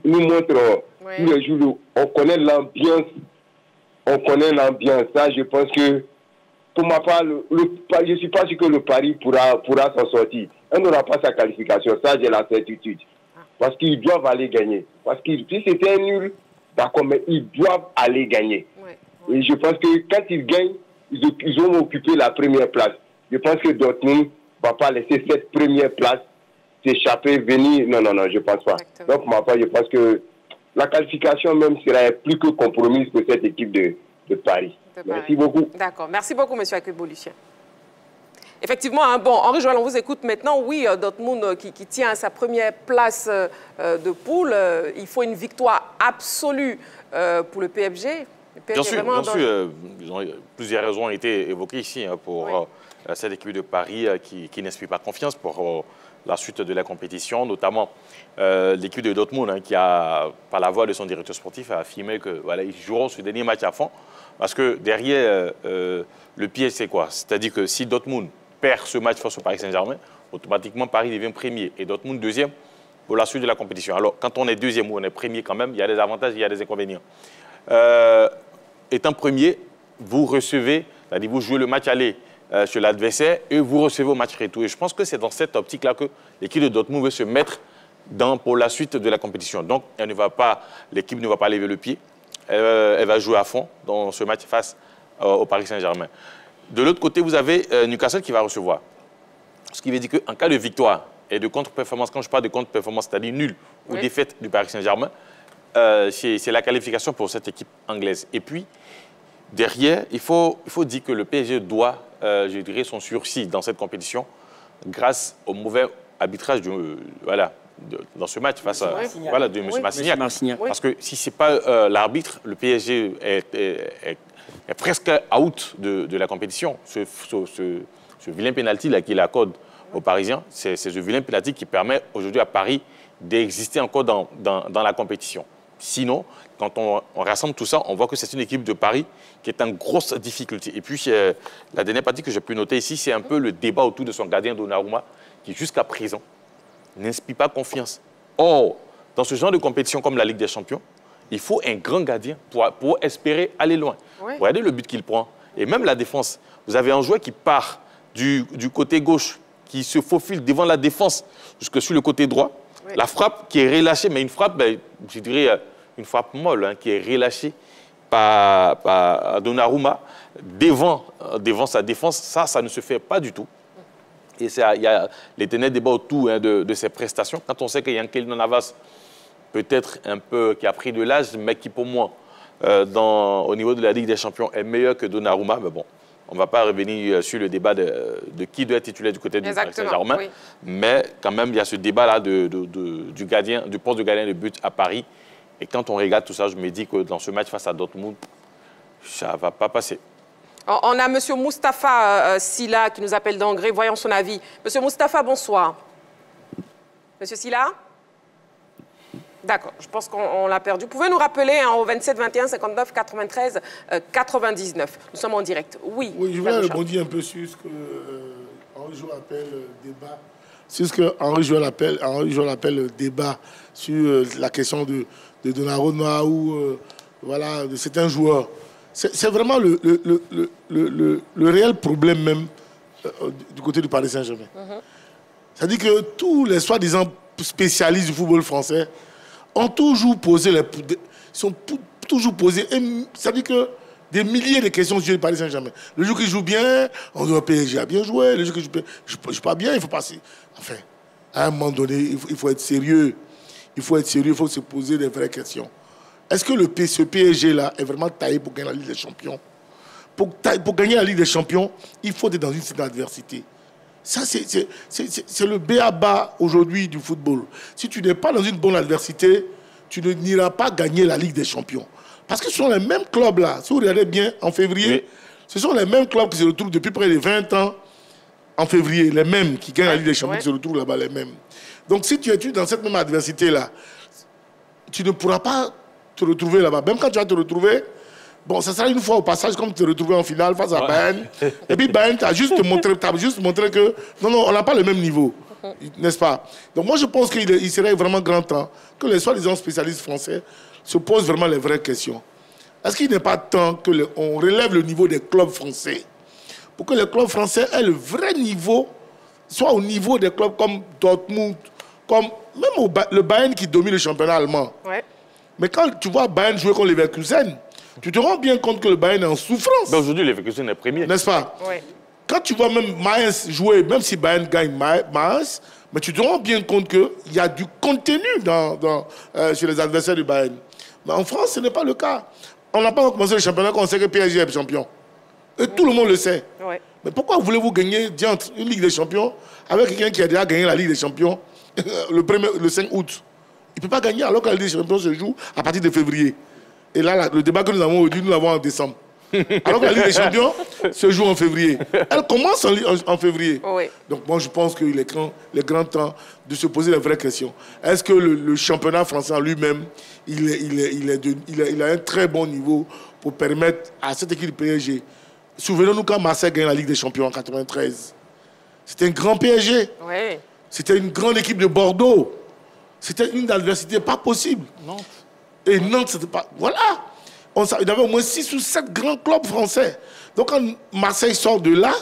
nous montre tous les jours. On connaît l'ambiance. On connaît l'ambiance. Ça, je pense que, pour ma part, je ne suis pas sûr que le Paris pourra s'en sortir. On n'aura pas sa qualification. Ça, j'ai la certitude. Parce qu'ils doivent aller gagner. Parce que si c'était un nul, d'accord, mais ils doivent aller gagner. Et je pense que quand ils gagnent, ils vont occuper la première place. Je pense que Dortmund ne va pas laisser cette première place s'échapper, venir. Non, je ne pense pas. Exactement. Donc, ma part, je pense que la qualification même serait plus que compromise pour cette équipe de Paris. Merci beaucoup. D'accord. Merci beaucoup, M. Akebo Lucien. Effectivement, hein, bon, Henri Joël, on vous écoute maintenant. Oui, Dortmund qui tient à sa première place de poule. Il faut une victoire absolue pour le PSG. Bien sûr, plusieurs raisons ont été évoquées ici hein, pour cette équipe de Paris qui n'inspire pas confiance pour la suite de la compétition, notamment l'équipe de Dortmund hein, qui a, par la voix de son directeur sportif, a affirmé que voilà, ils joueront ce dernier match à fond parce que derrière le piège c'est quoi? C'est-à-dire que si Dortmund perd ce match face au Paris Saint-Germain, automatiquement Paris devient premier et Dortmund deuxième pour la suite de la compétition. Alors quand on est deuxième ou on est premier quand même, il y a des avantages, il y a des inconvénients. Étant premier, vous recevez, c'est-à-dire vous jouez le match aller sur l'adversaire et vous recevez au match retour. Et je pense que c'est dans cette optique-là que l'équipe de Dortmund veut se mettre pour la suite de la compétition. Donc, l'équipe ne va pas lever le pied. Elle va jouer à fond dans ce match face au Paris Saint-Germain. De l'autre côté, vous avez Newcastle qui va recevoir. Ce qui veut dire qu'en cas de victoire et de contre-performance, quand je parle de contre-performance, c'est-à-dire nul ou défaite du Paris Saint-Germain, c'est la qualification pour cette équipe anglaise. Et puis, derrière, il faut dire que le PSG doit, je dirais, son sursis dans cette compétition grâce au mauvais arbitrage dans ce match face à de M. Massignac. Parce que si ce n'est pas l'arbitre, le PSG est presque out de la compétition. Ce vilain pénalty qu'il accorde aux Parisiens, c'est ce vilain pénalty qui permet aujourd'hui à Paris d'exister encore dans la compétition. Sinon, quand on rassemble tout ça, on voit que c'est une équipe de Paris qui est en grosse difficulté. Et puis, la dernière partie que j'ai pu noter ici, c'est un peu le débat autour de son gardien Donnarumma, qui jusqu'à présent n'inspire pas confiance. Or, dans ce genre de compétition comme la Ligue des Champions, il faut un grand gardien pour espérer aller loin. Regardez le but qu'il prend. Et même la défense. Vous avez un joueur qui part du côté gauche, qui se faufile devant la défense jusque sur le côté droit. La frappe qui est relâchée, mais une frappe, je dirais, une frappe molle, hein, qui est relâchée par Donnarumma devant sa défense. Ça ne se fait pas du tout. Et il y a l'éternel débat autour hein, de ses prestations. Quand on sait qu'il y a un Keylor Navas, peut-être un peu qui a pris de l'âge, mais qui pour moi, au niveau de la Ligue des Champions, est meilleur que Donnarumma. Mais bon, on ne va pas revenir sur le débat de qui doit être titulaire du côté du Paris Saint-Germain. Oui. Mais quand même, il y a ce débat-là du poste de gardien de but à Paris. Et quand on regarde tout ça, je me dis que dans ce match face à Dortmund, ça ne va pas passer. On a M. Moustapha Silla qui nous appelle d'Angré. Voyons son avis. M. Moustapha, bonsoir. M. Silla? D'accord, je pense qu'on l'a perdu. Vous pouvez nous rappeler hein, au 27 21 59 93 99. Nous sommes en direct. Oui, je voulais rebondir un peu sur ce que Henri Joël appelle débat. Sur ce que Henri Joël appelle débat sur la question de Donnarumma ou de certains joueurs. C'est vraiment le réel problème même du côté du Paris Saint-Germain. C'est-à-dire que tous les soi-disant spécialistes du football français ont toujours posé c'est-à-dire que des milliers de questions sur le Paris Saint-Germain. Le jour qu'il joue bien, on dit le PSG a bien joué. Le jour qu'il joue pas bien, il faut passer. Enfin, à un moment donné, il faut être sérieux. Il faut se poser des vraies questions. Est-ce que ce PSG-là est vraiment taillé pour gagner la Ligue des Champions? Pour gagner la Ligue des Champions, il faut être dans une certaine adversité. Ça, c'est le b.a.-ba aujourd'hui du football. Si tu n'es pas dans une bonne adversité, tu n'iras pas gagner la Ligue des Champions. Parce que ce sont les mêmes clubs-là. Si vous regardez bien, en février, ce sont les mêmes clubs qui se retrouvent depuis près de 20 ans en février. Les mêmes qui gagnent la Ligue des Champions qui se retrouvent là-bas, les mêmes. Donc si tu es dans cette même adversité-là, tu ne pourras pas te retrouver là-bas. Même quand tu vas te retrouver, Bon, ça sera une fois au passage, comme te retrouver en finale face à Bayern. Et puis Bayern t'a juste montré que non, on n'a pas le même niveau. N'est-ce pas? Donc moi, je pense qu'il serait vraiment grand temps que les soi-disant spécialistes français se posent vraiment les vraies questions. Est-ce qu'il n'est pas temps qu'on relève le niveau des clubs français pour que les clubs français aient le vrai niveau, soit au niveau des clubs comme Dortmund, comme même le Bayern qui domine le championnat allemand. Ouais. Mais quand tu vois Bayern jouer contre Leverkusen, tu te rends bien compte que le Bayern est en souffrance. Aujourd'hui, Leverkusen est premier. N'est-ce pas? Ouais. Quand tu vois même Mainz jouer, même si Bayern gagne Mainz, mais tu te rends bien compte qu'il y a du contenu chez les adversaires du Bayern. Mais en France, ce n'est pas le cas. On n'a pas commencé le championnat quand on sait que PSG est champion. Et tout le monde le sait. Ouais. Mais pourquoi voulez-vous gagner une Ligue des Champions avec quelqu'un qui a déjà gagné la Ligue des Champions le 5 août? Il ne peut pas gagner alors que la Ligue des Champions se joue à partir de février. Et là, le débat que nous avons aujourd'hui, nous l'avons en décembre. Alors que la Ligue des Champions se joue en février. Elle commence en février. Oui. Donc moi, je pense qu'il est grand temps de se poser les vraies questions. Est-ce que le championnat français en lui-même, il a un très bon niveau pour permettre à cette équipe du PSG... Souvenons-nous quand Marseille gagne la Ligue des Champions en 93. C'était un grand PSG. Oui. C'était une grande équipe de Bordeaux. C'était une adversité pas possible. Nantes. Et Nantes, c'était pas... Voilà. Il y avait au moins 6 ou 7 grands clubs français. Donc quand Marseille sort de là,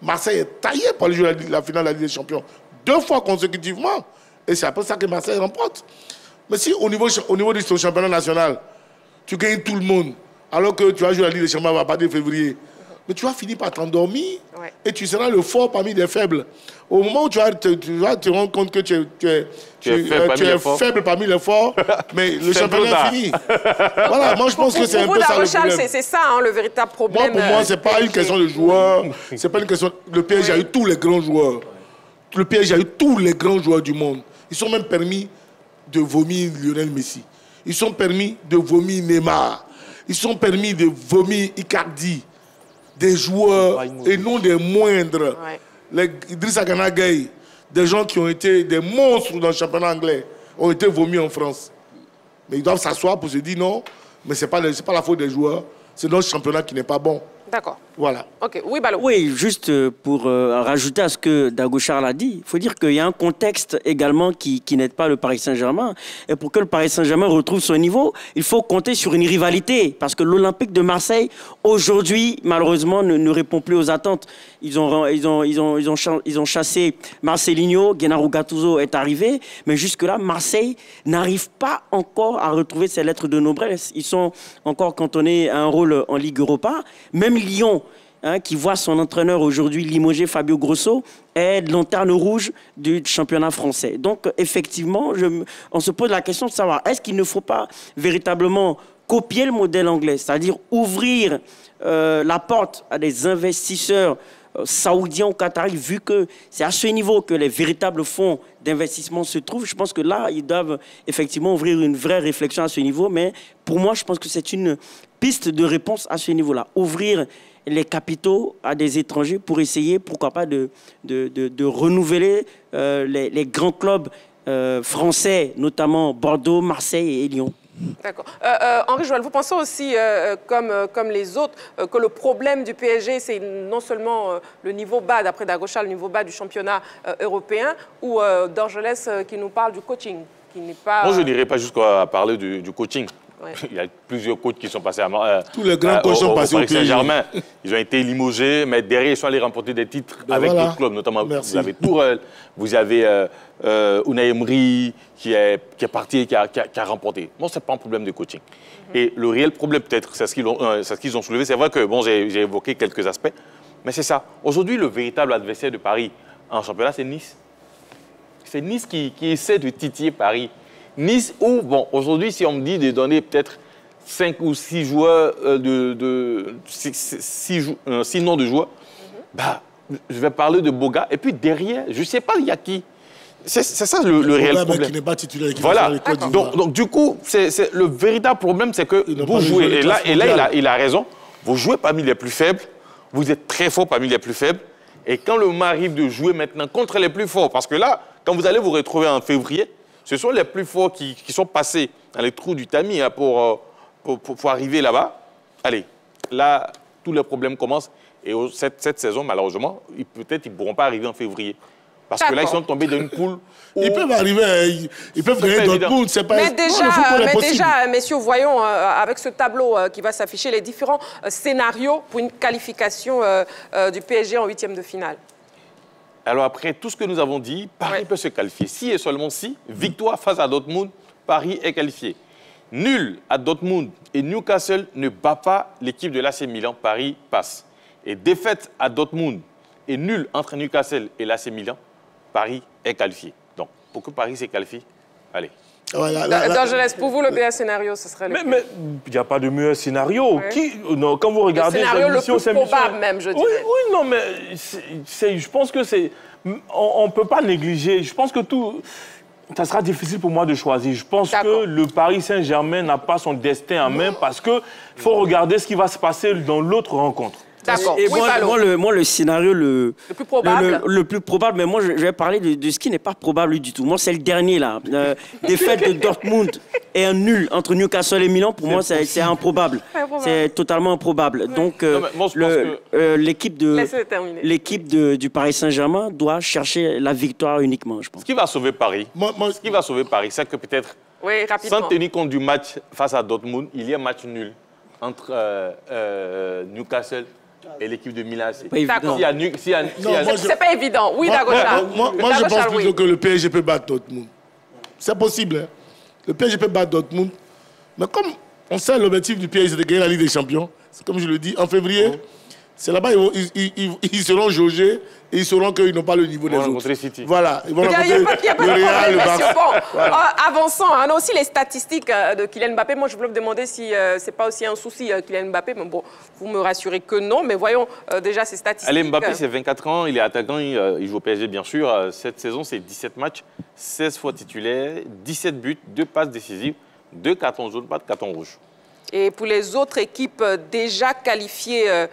Marseille est taillé pour aller jouer la finale de la Ligue des Champions 2 fois consécutivement. Et c'est après ça que Marseille remporte. Mais si au niveau du championnat national, tu gagnes tout le monde, alors que tu vas jouer la Ligue des Champions à partir de février, mais tu vas finir par t'endormir et tu seras le fort parmi les faibles. Au moment où tu vas te rendre compte que tu es faible parmi les forts, mais le championnat est fini. Voilà, moi je pense que c'est un peu ça le problème. C'est ça hein, le véritable problème. Moi, pour moi, ce n'est pas une question de joueurs. C'est pas une question... Le PSG a eu tous les grands joueurs. Le PSG a eu tous les grands joueurs du monde. Ils sont même permis de vomir Lionel Messi. Ils sont permis de vomir Neymar. Ils sont permis de vomir Icardi. Des joueurs, et non des moindres. Les Idrissa Gana Gueye, des gens qui ont été des monstres dans le championnat anglais, ont été vomis en France. Mais ils doivent s'asseoir pour se dire non, mais ce n'est pas la faute des joueurs, c'est notre championnat qui n'est pas bon. D'accord. Voilà. Ok, oui, Balo. Oui, juste pour rajouter à ce que Dago Charles a dit, il faut dire qu'il y a un contexte également qui n'aide pas le Paris Saint-Germain. Et pour que le Paris Saint-Germain retrouve son niveau, il faut compter sur une rivalité. Parce que l'Olympique de Marseille, aujourd'hui, malheureusement, ne répond plus aux attentes. Ils ont chassé Marcelinho, Gennaro Gattuso est arrivé. Mais jusque-là, Marseille n'arrive pas encore à retrouver ses lettres de noblesse. Ils sont encore cantonnés à un rôle en Ligue Europa. Même Lyon, qui voit son entraîneur aujourd'hui limogé, Fabio Grosso, est lanterne rouge du championnat français. Donc, effectivement, on se pose la question de savoir, est-ce qu'il ne faut pas véritablement copier le modèle anglais, c'est-à-dire ouvrir la porte à des investisseurs saoudiens ou qataris, vu que c'est à ce niveau que les véritables fonds d'investissement se trouvent. Je pense que là, ils doivent effectivement ouvrir une vraie réflexion à ce niveau, mais pour moi, je pense que c'est une piste de réponse à ce niveau-là. Ouvrir les capitaux à des étrangers pour essayer, pourquoi pas, de renouveler les grands clubs français, notamment Bordeaux, Marseille et Lyon. D'accord. Henri Joël, vous pensez aussi, comme les autres, que le problème du PSG, c'est non seulement le niveau bas, d'après Dagocha, le niveau bas du championnat européen, ou d'Orgelès qui nous parle du coaching, qui n'est pas... Moi, je n'irai pas jusqu'à parler du coaching. Ouais. Il y a plusieurs coachs qui sont passés tous les grands coachs sont passés au Paris Saint-Germain. Ils ont été limogés, mais derrière, ils sont allés remporter des titres avec d'autres clubs. Notamment, vous avez Tourelle, vous avez Unai Emery qui est parti et qui a remporté. Bon, ce n'est pas un problème de coaching. Et le réel problème, peut-être, c'est ce qu'ils ont soulevé. C'est vrai que bon, j'ai évoqué quelques aspects, mais c'est ça. Aujourd'hui, le véritable adversaire de Paris en championnat, c'est Nice. C'est Nice qui essaie de titiller Paris. Nice, où, bon, aujourd'hui, si on me dit de donner peut-être 5 ou 6 joueurs, 6 noms de joueurs, bah, je vais parler de Boga. Et puis derrière, je ne sais pas, il y a qui. C'est ça le réel problème. Qui n'est pas titulaire, qui voilà. Donc, du coup, le véritable problème, c'est que vous jouez. Et là, il a raison. Vous jouez parmi les plus faibles. Vous êtes très fort parmi les plus faibles. Et quand le moment arrive de jouer maintenant contre les plus forts, parce que là, quand vous allez vous retrouver en février, ce sont les plus forts qui sont passés dans les trous du tamis hein, pour arriver là-bas. Allez, là, tous les problèmes commencent. Et cette saison, malheureusement, peut-être ils ne pourront pas arriver en février. Parce que là, ils sont tombés dans une poule où... Ils peuvent arriver, ils peuvent gagner Dortmund, c'est pas... Mais déjà, messieurs, voyons avec ce tableau qui va s'afficher les différents scénarios pour une qualification du PSG en 8e de finale. Alors après tout ce que nous avons dit, Paris peut se qualifier. Si et seulement si, victoire face à Dortmund, Paris est qualifié. Nul à Dortmund et Newcastle ne bat pas l'équipe de l'AC Milan, Paris passe. Et défaite à Dortmund et nul entre Newcastle et l'AC Milan, Paris est qualifié. Donc, pour que Paris se qualifie, allez. Dans jeunesse, pour vous, le meilleur scénario, ce serait lequel? Mais il n'y a pas de meilleur scénario. Ouais. Non, quand vous regardez... Le scénario le plus probable même, je dirais. Oui, non, mais je pense que c'est... On ne peut pas négliger. Je pense que tout... Ça sera difficile pour moi de choisir. Je pense que le Paris Saint-Germain n'a pas son destin en main parce qu'il faut regarder ce qui va se passer dans l'autre rencontre. D'accord. Et moi, le scénario le plus probable. Le plus probable, mais moi, je vais parler de ce qui n'est pas probable du tout. Moi, c'est le dernier, là. Défaite de Dortmund et un nul entre Newcastle et Milan, pour moi, c'est improbable. C'est totalement improbable. Ouais. Donc, l'équipe du Paris Saint-Germain doit chercher la victoire uniquement, je pense. Ce qui va sauver Paris, c'est que peut-être, sans tenir compte du match face à Dortmund, il y a un match nul entre Newcastle et l'équipe de Milan. C'est pas évident. Oui, Dagochal. Moi, je pense plutôt que le PSG peut battre Dortmund. C'est possible. Hein. Le PSG peut battre Dortmund. Mais comme on sait l'objectif du PSG, c'est de gagner la Ligue des Champions, c'est comme je le dis, en février, c'est là-bas ils seront jaugés et ils sauront qu'ils n'ont pas le niveau des autres. City. Voilà. Ils vont rencontrer le Real, le Barça. Bon, avançant, on a aussi les statistiques de Kylian Mbappé. Moi, je voulais vous demander si ce n'est pas aussi un souci, Kylian Mbappé. Mais bon, vous me rassurez que non. Mais voyons déjà ces statistiques. Allez, Mbappé, c'est 24 ans. Il est attaquant. Il joue au PSG, bien sûr. Cette saison, c'est 17 matchs, 16 fois titulaire, 17 buts, 2 passes décisives, 2 cartons jaunes, pas de cartons rouges. Et pour les autres équipes déjà qualifiées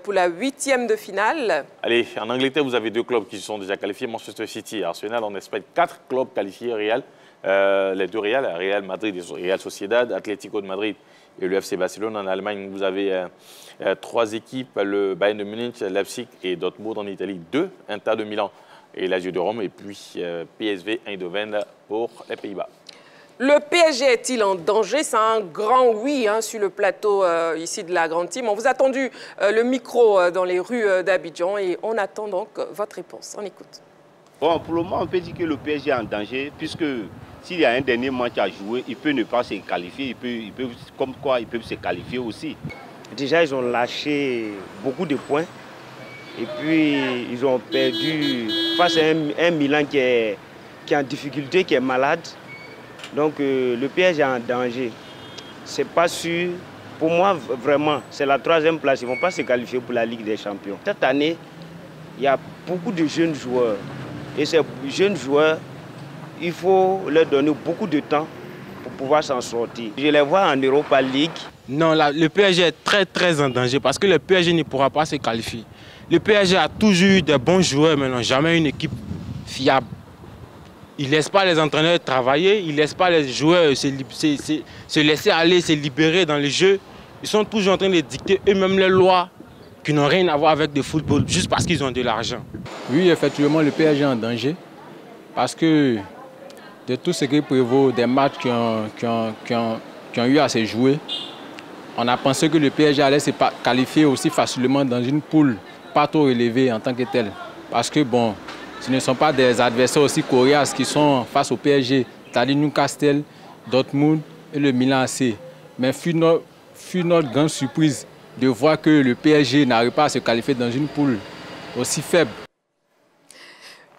pour la 8e de finale? Allez, en Angleterre, vous avez 2 clubs qui sont déjà qualifiés, Manchester City et Arsenal. En Espagne, 4 clubs qualifiés, Real. Les 2 Real Madrid et Real Sociedad, Atlético de Madrid et le FC Barcelone. En Allemagne, vous avez 3 équipes, le Bayern de Munich, Leipzig et Dortmund. En Italie, 2, Inter de Milan et Lazio de Rome. Et puis PSV Eindhoven pour les Pays-Bas. Le PSG est-il en danger? C'est un grand oui sur le plateau ici de la Grande Team. On vous a tendu le micro dans les rues d'Abidjan et on attend donc votre réponse. On écoute. Bon, pour le moment, on peut dire que le PSG est en danger puisque s'il y a un dernier match à jouer, il peut ne pas se qualifier. Il peut comme quoi, il peut se qualifier aussi. Déjà, ils ont lâché beaucoup de points et puis ils ont perdu face à un Milan qui est en difficulté, qui est malade. Donc le PSG est en danger. C'est pas sûr. Pour moi, vraiment, c'est la 3e place. Ils ne vont pas se qualifier pour la Ligue des Champions. Cette année, il y a beaucoup de jeunes joueurs. Et ces jeunes joueurs, il faut leur donner beaucoup de temps pour pouvoir s'en sortir. Je les vois en Europa League. Non, le PSG est très en danger parce que le PSG ne pourra pas se qualifier. Le PSG a toujours eu des bons joueurs, mais non jamais une équipe fiable. Il ne laisse pas les entraîneurs travailler, il ne laisse pas les joueurs se laisser aller, se libérer dans le jeu. Ils sont toujours en train de dicter eux-mêmes les lois qui n'ont rien à voir avec le football, juste parce qu'ils ont de l'argent. Oui, effectivement, le PSG est en danger. Parce que de tout ce qui prévaut des matchs qui ont eu à se jouer, on a pensé que le PSG allait se qualifier aussi facilement dans une poule pas trop élevée en tant que telle. Parce que bon, ce ne sont pas des adversaires aussi coriaces qui sont face au PSG, c'est-à-dire Newcastle, Dortmund et le Milan AC. Mais fut notre grande surprise de voir que le PSG n'arrive pas à se qualifier dans une poule aussi faible.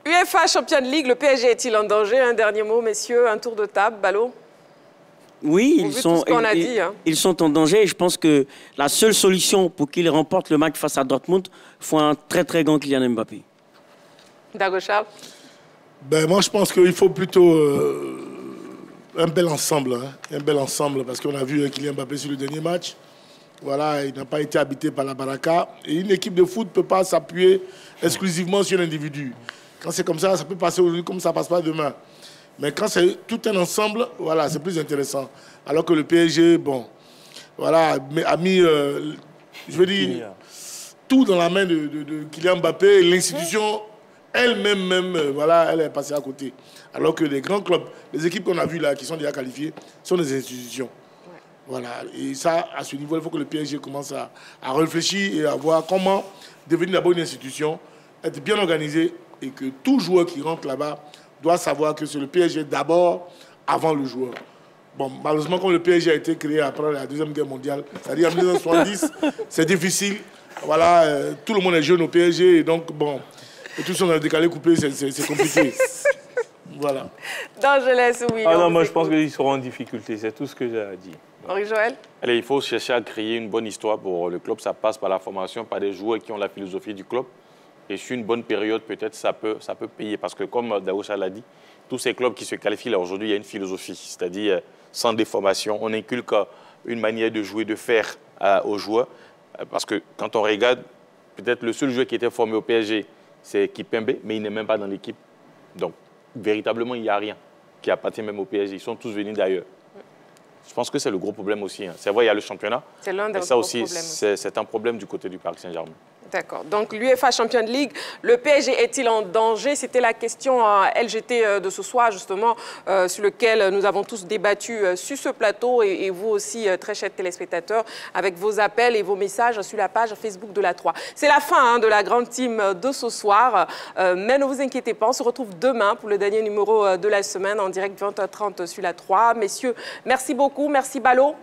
UEFA Champions League, le PSG est-il en danger? Un dernier mot, messieurs, un tour de table, Ballot? Oui, ils sont en danger et je pense que la seule solution pour qu'ils remportent le match face à Dortmund, il faut un très grand Kylian Mbappé. Dagochal? Moi, je pense qu'il faut plutôt un bel ensemble. Un bel ensemble, parce qu'on a vu Kylian Mbappé sur le dernier match. Voilà, il n'a pas été habité par la baraka. Et une équipe de foot ne peut pas s'appuyer exclusivement sur l'individu. Quand c'est comme ça peut passer aujourd'hui comme ça ne passe pas demain. Mais quand c'est tout un ensemble, voilà, c'est plus intéressant. Alors que le PSG, bon, voilà, a mis, je veux dire, tout dans la main de Kylian Mbappé. L'institution elle-même, voilà, elle est passée à côté. Alors que les grands clubs, les équipes qu'on a vues là, qui sont déjà qualifiées, sont des institutions. Ouais. Voilà. Et ça, à ce niveau, il faut que le PSG commence à réfléchir et à voir comment devenir d'abord une institution, être bien organisé et que tout joueur qui rentre là-bas doit savoir que c'est le PSG d'abord avant le joueur. Bon, malheureusement, comme le PSG a été créé après la Deuxième Guerre mondiale, c'est-à-dire en 1970, c'est difficile. Voilà, tout le monde est jeune au PSG et donc, bon, et tous sont dans le décalé coupé, c'est compliqué. Voilà. Non, je laisse, oui. Ah non, moi je pense qu'ils seront en difficulté, c'est tout ce que j'ai à dire. Henri-Joël? Allez, il faut chercher à créer une bonne histoire pour le club. Ça passe par la formation, par des joueurs qui ont la philosophie du club. Et sur une bonne période, peut-être, ça peut payer. Parce que comme Daoucha l'a dit, tous ces clubs qui se qualifient là aujourd'hui, il y a une philosophie. C'est-à-dire, sans déformation, on inculque une manière de jouer, de faire aux joueurs. Parce que quand on regarde, peut-être le seul joueur qui était formé au PSG, c'est Kipembe, mais il n'est même pas dans l'équipe. Donc, véritablement, il n'y a rien qui appartient même au PSG. Ils sont tous venus d'ailleurs. Je pense que c'est le gros problème aussi. Hein. C'est vrai, il y a le championnat. C'est l'un des gros problèmes. Et ça aussi, c'est un problème du côté du Paris Saint-Germain. D'accord. Donc, l'UEFA Champions League, le PSG est-il en danger? C'était la question LGT de ce soir, justement, sur lequel nous avons tous débattu sur ce plateau et vous aussi, très chers téléspectateurs, avec vos appels et vos messages sur la page Facebook de la 3. C'est la fin de la grande team de ce soir, mais ne vous inquiétez pas, on se retrouve demain pour le dernier numéro de la semaine en direct 20h30 sur la 3. Messieurs, merci beaucoup. Merci Ballot.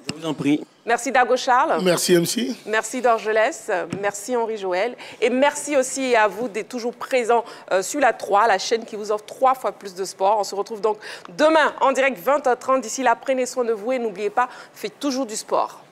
Je vous en prie. Merci Dago Charles. Merci MC. Merci Dorgelès. Merci Henri-Joël. Et merci aussi à vous d'être toujours présents sur la 3, la chaîne qui vous offre 3 fois plus de sport. On se retrouve donc demain en direct 20h30. D'ici là, prenez soin de vous et n'oubliez pas, faites toujours du sport.